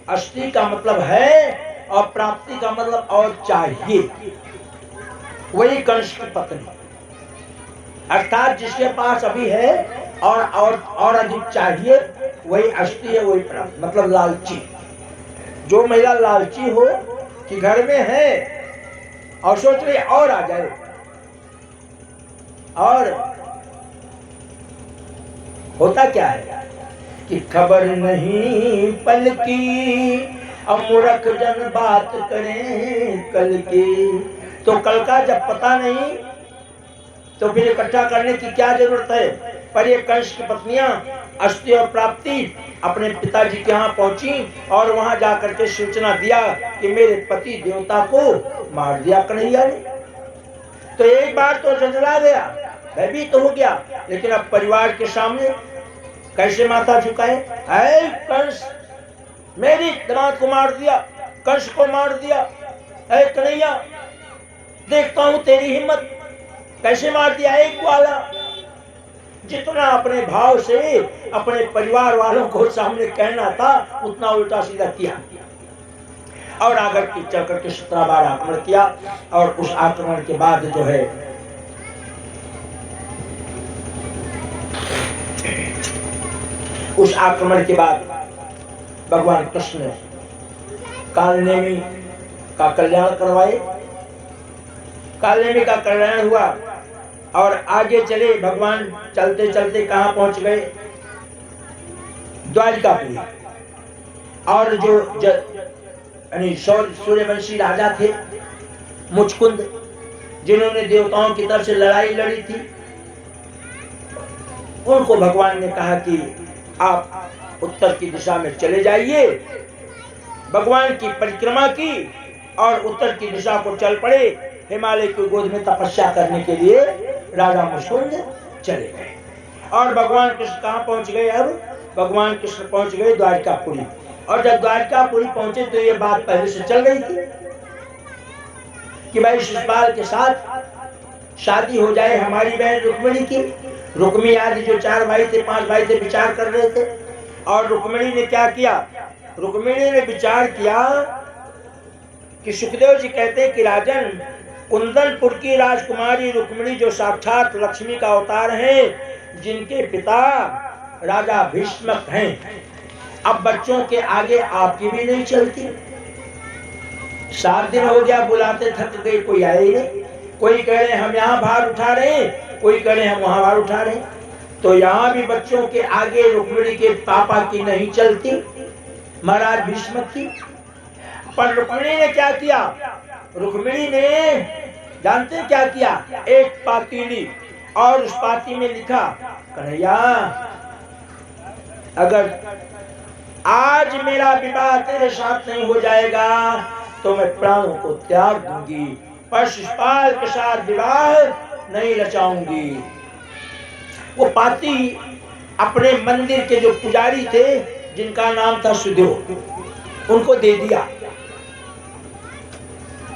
अष्टि का मतलब है और प्राप्ति का मतलब और चाहिए, वही कंस की पत्नी, अर्थात जिसके पास अभी है और अधिक चाहिए, वही अष्टि है, वही प्राप्ति, मतलब लालची। जो महिला लालची हो कि घर में है और सोच रही और आ जाए, और होता क्या है कि खबर नहीं पल की, अमूर्ख जन बात करें कल की। तो कल का जब पता नहीं तो फिर इकट्ठा करने की क्या जरूरत है। पर ये कंस की पत्नियां अष्टि और प्राप्ति अपने पिताजी के यहाँ पहुंची और वहां जाकर के सूचना दिया कि मेरे पति देवता को मार दिया कन्हैया ने। तो एक बार तो झंझला गया, भयभीत तो हो गया, लेकिन अब परिवार के सामने कैसे माथा झुकाए। ऐ कंस, मेरी दामाद को मार दिया, कंस को मार दिया, ऐ कन्हैया देखता हूं तेरी हिम्मत, कैसे मार दिया एक वाला। जितना अपने भाव से अपने परिवार वालों को सामने कहना था उतना उल्टा सीधा किया, और आकर के चल करके 17 बार आक्रमण किया। और उस आक्रमण के बाद जो है उस आक्रमण के बाद भगवान कृष्ण कालनेमी का कल्याण करवाए। कालनेमी का कल्याण हुआ और आगे चले। भगवान चलते चलते कहाँ पहुंच गए? द्वारिकापुरी। और जो यानी सूर्यवंशी राजा थे मुचकुंद, जिन्होंने देवताओं की तरफ से लड़ाई लड़ी थी, उनको भगवान ने कहा कि आप उत्तर की दिशा में चले जाइए। भगवान की परिक्रमा की और उत्तर की दिशा को चल पड़े। हिमालय की गोद में तपस्या करने के लिए राजा मुचकुंद चले गए। और भगवान कृष्ण कहाँ पहुंच गए? अब भगवान कृष्ण पहुंच गए द्वारकापुरी। और जब द्वारकापुरी पहुंचे तो ये बात पहले से चल रही थी कि भाई शिशुपाल के साथ शादी हो जाए हमारी बहन रुक्मिणी की। रुक्मी आदि जो 4 भाई थे 5 भाई थे विचार कर रहे थे। और रुक्मिणी ने क्या किया? रुक्मिणी ने विचार किया कि सुखदेव जी कहते हैं कि राजन, कुंदनपुर की राजकुमारी रुक्मिणी जो साक्षात लक्ष्मी का अवतार है, जिनके पिता राजा भीष्मक हैं, अब बच्चों के आगे आपकी भी नहीं चलती। 7 दिन हो गया बुलाते थक गए, कोई आए ही नहीं। कोई कह रहे हम यहाँ भार उठा रहे हैं, कोई कह रहे हम वहां भार उठा रहे हैं। तो यहाँ भी बच्चों के आगे रुक्मिणी के पापा की नहीं चलती, महाराज भीष्मक की। पर रुक्मिणी ने क्या किया? रुक्मिणी ने जानते हैं क्या किया? एक पाती ली और उस पाती में लिखा, कन्हैया अगर आज मेरा विवाह तेरे साथ नहीं हो जाएगा तो मैं प्राणों को त्याग दूंगी, पर शिशुपाल के साथ विवाह नहीं रचाऊंगी। वो पाती अपने मंदिर के जो पुजारी थे, जिनका नाम था सुदेव, उनको दे दिया।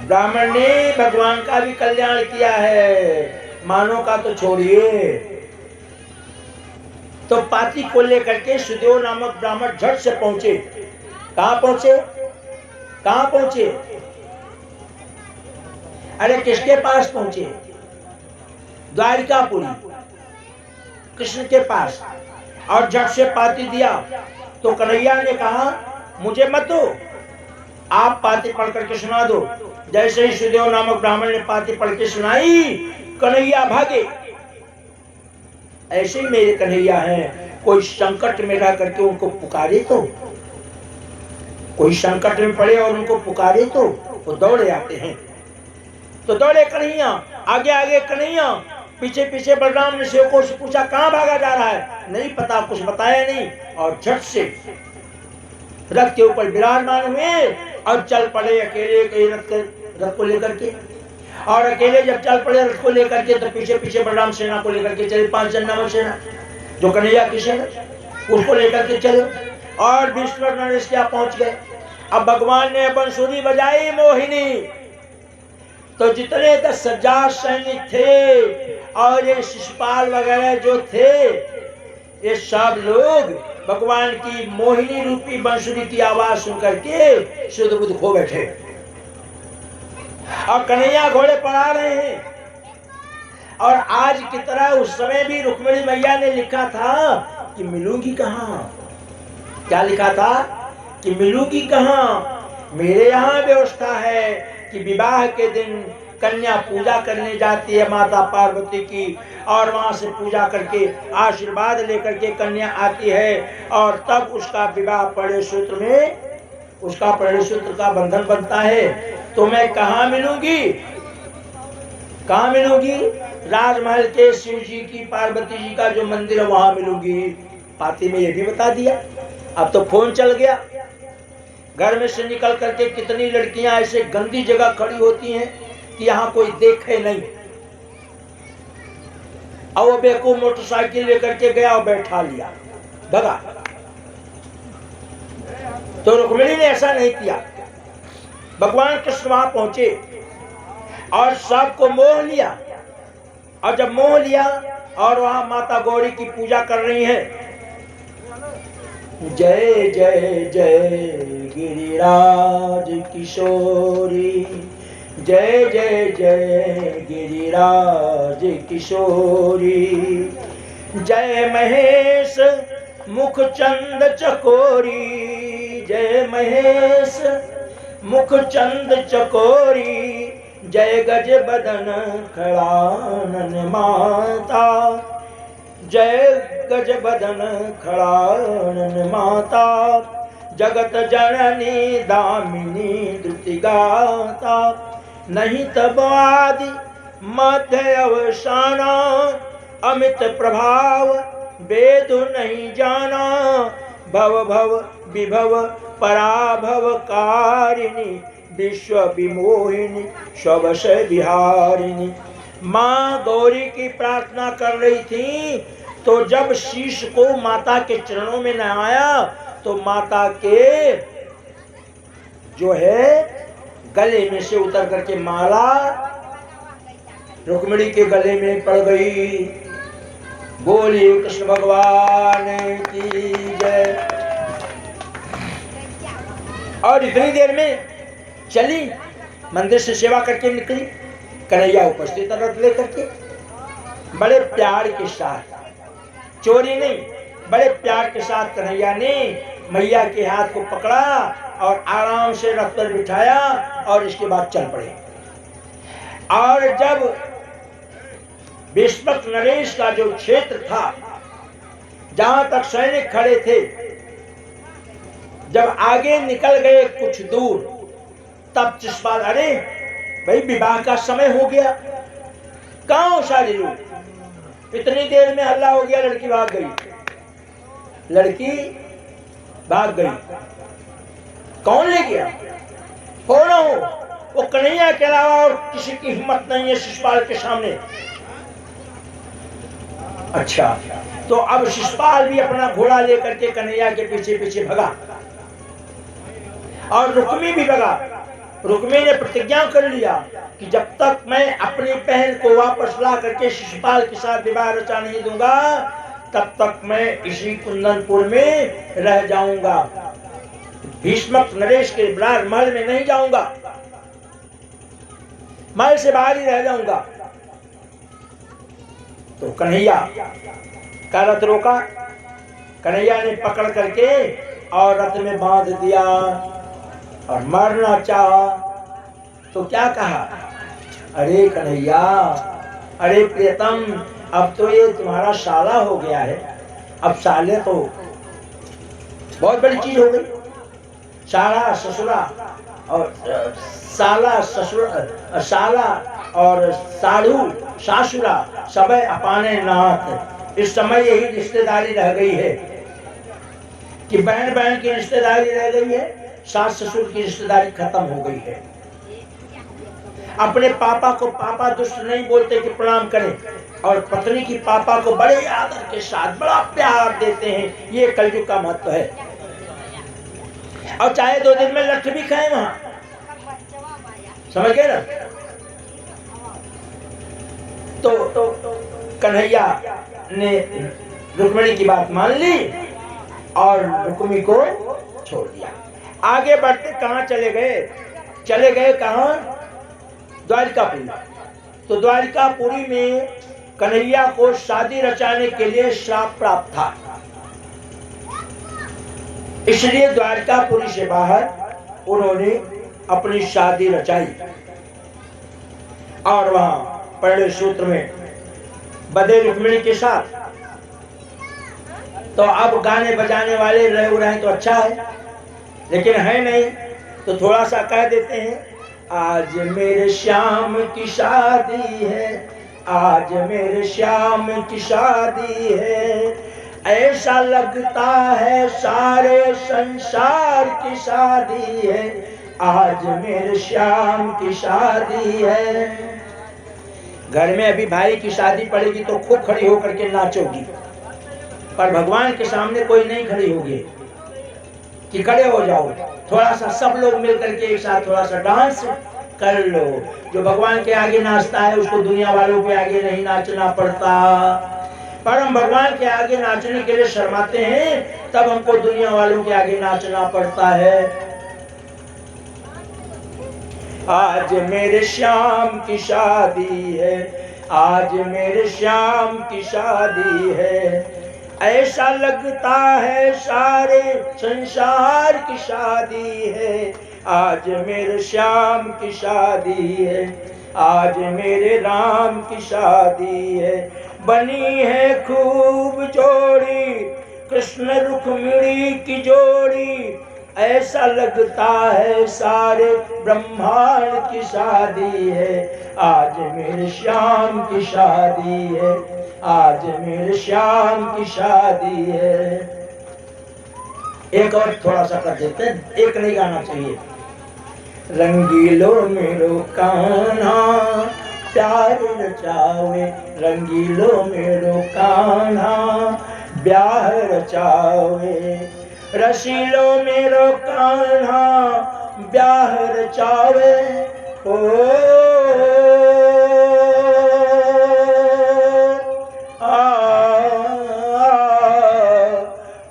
ब्राह्मण ने भगवान का भी कल्याण किया है, मानव का तो छोड़िए। तो पाती को लेकर के सुदेव नामक ब्राह्मण झट से पहुंचे। कहां पहुंचे? कहां पहुंचे? अरे किसके पास पहुंचे? द्वारिकापुरी, कृष्ण के पास। और झट से पाती दिया तो कन्हैया ने कहा मुझे मत दो, आप पाती पढ़ करके सुना दो। जैसे ही सुदेव नामक ब्राह्मण ने पाती पढ़ के सुनाई, कन्हैया भागे। ऐसे ही मेरे कन्हैया हैं, कोई संकट में रह करके उनको पुकारे तो, कोई संकट में पड़े और उनको पुकारे तो वो दौड़े आते हैं। तो दौड़े कन्हैया, आगे आगे कन्हैया, पीछे पीछे बलराम ने सेवकों से पूछा कहां भागा जा रहा है? नहीं पता, कुछ बताया नहीं। और झट से रथ के ऊपर विराजमान हुए और चल पड़े अकेले रथ को लेकर के। और अकेले जब चल पड़े रथ को लेकर के तो पीछे पीछे बलराम सेना को लेकर के चले, 5 जन नामक सेना, जो कन्हैया की सेना, उसको लेकर के चले। और विष्णु नरेश क्या पहुंच गए। अब भगवान ने बंसुरी बजाई मोहिनी, तो जितने 10,000 सैनिक थे और ये शिशुपाल वगैरह जो थे, ये सब लोग भगवान की मोहिनी रूपी बंसुरी की आवाज सुन करके शुद्ध बुद्ध खो बैठे। और कन्हैया घोड़े पर आ रहे हैं। और आज की तरह उस समय भी रुक्मिणी मैया ने लिखा था कि मिलूंगी कहां। क्या लिखा था? कि मिलूंगी कहां। मेरे यहाँ व्यवस्था है कि विवाह के दिन कन्या पूजा करने जाती है माता पार्वती की, और वहां से पूजा करके आशीर्वाद लेकर के कन्या आती है, और तब उसका विवाह पड़े सूत्र में, उसका पड़े सूत्र का बंधन बनता है। तो मैं कहाँ मिलूंगी? कहाँ मिलूंगी? राजमहल के शिव जी की, पार्वती जी का जो मंदिर है वहां मिलूंगी। पाती में ये भी बता दिया। अब तो फोन चल गया। घर में से निकल करके कितनी लड़कियां ऐसे गंदी जगह खड़ी होती हैं कि यहाँ कोई देखे नहीं। अब वो बेवकूफ मोटरसाइकिल लेकर के गया और बैठा लिया, भगा। तो रुक्मिणी ने ऐसा नहीं किया। भगवान कृष्ण वहां पहुंचे और सबको मोह लिया। और जब मोह लिया और वहां माता गौरी की पूजा कर रही है, जय जय जय गिरिराज किशोरी, जय जय जय गिरिराज किशोरी, जय महेश मुख चंद चकोरी, जय महेश मुख चंद चकोरी, जय गज बदन खड़ानन माता, जय गज बदन खड़ानन माता, जगत जननी दामिनी द्रुति गाता, नहीं तब आदि मध्य अवसाना, अमित प्रभाव वेद नहीं जाना, भव भव विभव पराभव कारिणी, विश्व विमोहिनी स्ववश विहारिणी। माँ गौरी की प्रार्थना कर रही थी, तो जब शीश को माता के चरणों में न आया तो माता के जो है गले में से उतर करके माला रुक्मिणी के गले में पड़ गई। बोलिए कृष्ण भगवान की जय। और इतनी देर में चली, मंदिर से सेवा करके निकली, कन्हैया उपस्थित रथ लेकर के बड़े प्यार के साथ, चोरी नहीं, बड़े प्यार के साथ कन्हैया ने मैया के हाथ को पकड़ा और आराम से रथ पर बिठाया और इसके बाद चल पड़े। और जब भीष्मक नरेश का जो क्षेत्र था, जहां तक सैनिक खड़े थे, जब आगे निकल गए कुछ दूर, तब चिस्पाल, अरे भाई विवाह का समय हो गया, कहां हो सारे लोग? इतनी देर में हल्ला हो गया, लड़की भाग गई, लड़की भाग गई। कौन ले गया? हो ना हो, वो कन्हैया के अलावा और किसी की हिम्मत नहीं है शिशुपाल के सामने। अच्छा, तो अब शिशुपाल भी अपना घोड़ा लेकर के कन्हैया के पीछे पीछे भगा और रुक्मी भी भगा। रुक्मी ने प्रतिज्ञा कर लिया कि जब तक मैं अपनी बहन को वापस ला करके शिशुपाल के साथ विवाह रचा नहीं दूंगा, तब तक मैं इसी कुंदनपुर में रह जाऊंगा, भीष्मक नरेश के विराट महल में नहीं जाऊंगा, महल से बाहर ही रह जाऊंगा। तो कन्हैया का रथ रोका, कन्हैया ने पकड़ करके और रथ में बांध दिया और मारना चाहा तो क्या कहा? अरे कन्हैया, अरे प्रियतम, अब तो ये तुम्हारा साला हो गया है। अब साले तो बहुत बड़ी चीज हो गई। साला ससुरा और साला ससुरा, साला और साढ़ू सासुरा सब अपाने नाथ। इस समय यही रिश्तेदारी रह गई है कि बहन बहन की रिश्तेदारी रह गई है, सास ससुर की रिश्तेदारी खत्म हो गई है। अपने पापा को पापा दुष्ट नहीं बोलते कि प्रणाम करें, और पत्नी की पापा को बड़े आदर के साथ बड़ा प्यार देते हैं। ये कलयुग का महत्व है। और चाहे 2 दिन में लठ भी खाए वहां, समझ गए ना? तो कन्हैया ने रुक्मिणी की बात मान ली और रुक्मी को छोड़ दिया। आगे बढ़ते कहां चले गए? चले गए कहां? द्वारिकापुरी। तो द्वारिकापुरी में कन्हैया को शादी रचाने के लिए श्राप प्राप्त था, इसलिए द्वारिकापुरी से बाहर उन्होंने अपनी शादी रचाई और वहां पहले सूत्र में बधे रुक्मिणी के साथ। तो अब गाने बजाने वाले रहे रहे तो अच्छा है, लेकिन है नहीं तो थोड़ा सा कह देते हैं। आज मेरे श्याम की शादी है, आज मेरे श्याम की शादी है, ऐसा लगता है सारे संसार की शादी है, आज मेरे श्याम की शादी है। घर में अभी भाई की शादी पड़ेगी तो खूब खड़ी होकर के नाचोगी, पर भगवान के सामने कोई नहीं खड़ी होगी कि खड़े हो जाओ। थोड़ा सा सब लोग मिलकर के एक साथ थोड़ा सा डांस कर लो। जो भगवान के आगे नाचता है उसको दुनिया वालों के आगे नहीं नाचना पड़ता, पर हम भगवान के आगे नाचने के लिए शर्माते हैं, तब हमको दुनिया वालों के आगे नाचना पड़ता है। आज मेरे श्याम की शादी है, आज मेरे श्याम की शादी है, ऐसा लगता है सारे संसार की शादी है, आज मेरे श्याम की शादी है, आज मेरे राम की शादी है। बनी है खूब जोड़ी कृष्ण रुक्मिणी की जोड़ी, ऐसा लगता है सारे ब्रह्मांड की शादी है, आज मेरे श्याम की शादी है, आज मेरे श्याम की शादी है। एक और थोड़ा सा कर देते हैं, एक नहीं गाना चाहिए। रंगीलो मेरो कान्हा प्यार रचावे, रंगीलो मेरो कान्हा ब्याह रचावे, रसीलो मेरो कान्हा ब्याह रचावे। ओ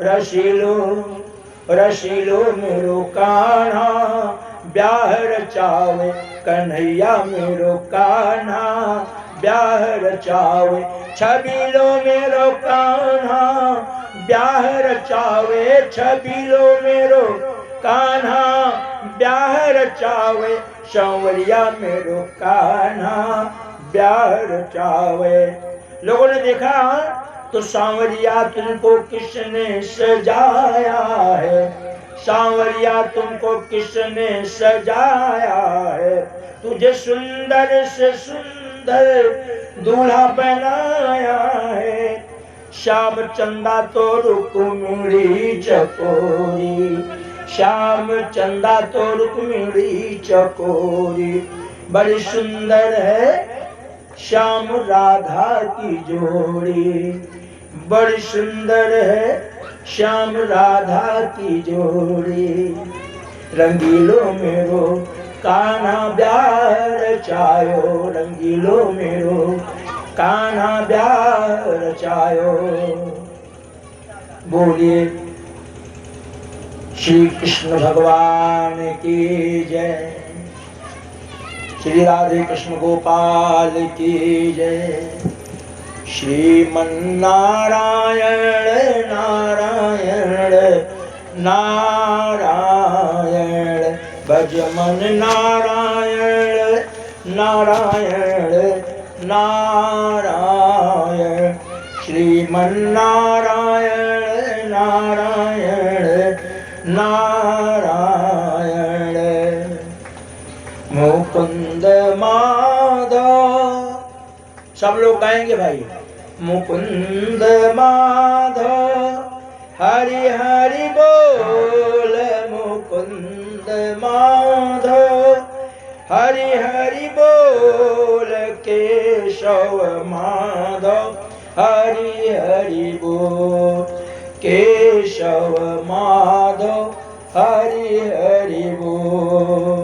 रसीलो रसीलो मेरो कान्हा ब्याह रचावे, कन्हैया मेरो कान्हा ब्याह रचावे, छबीलो मेरो कान्हा ब्याह रचावे, छबीलो मेरो कान्हा ब्याह रचावे, सांवरिया मेरो कान्हा ब्याह रचावे। लोगों ने देखा तो सांवरिया तुमको किसने सजाया है, सांवरिया तुमको किसने सजाया है, तुझे सुंदर से सुंदर दूल्हा बनाया है। श्याम चंदा तो रुक्मिणी चकोरी, श्याम चंदा तो रुक्मिणी चकोरी, बड़ी सुंदर है श्याम राधा की जोड़ी, बड़ी सुंदर है श्याम राधा की जोड़ी। रंगीलो मेरो कान्हा ब्याह रचायो, रंगीलो मेरो कान्हा ब्याह रचायो। बोलिए श्री कृष्ण भगवान की जय, श्री राधे कृष्ण गोपाल की जय। श्रीमन्नारायण नारायण नारायण, भज मन नारायण नारायण नारायण, श्रीमन्नारायण नारायण नारायण। मुकुंद माधव, सब लोग गाएंगे भाई। मुकुंद माधव हरि हरि बोल, मुकुंद माधव हरि हरि बोल, केशव माधव हरि हरि बोल, केशव माधव हरि हरि बोल।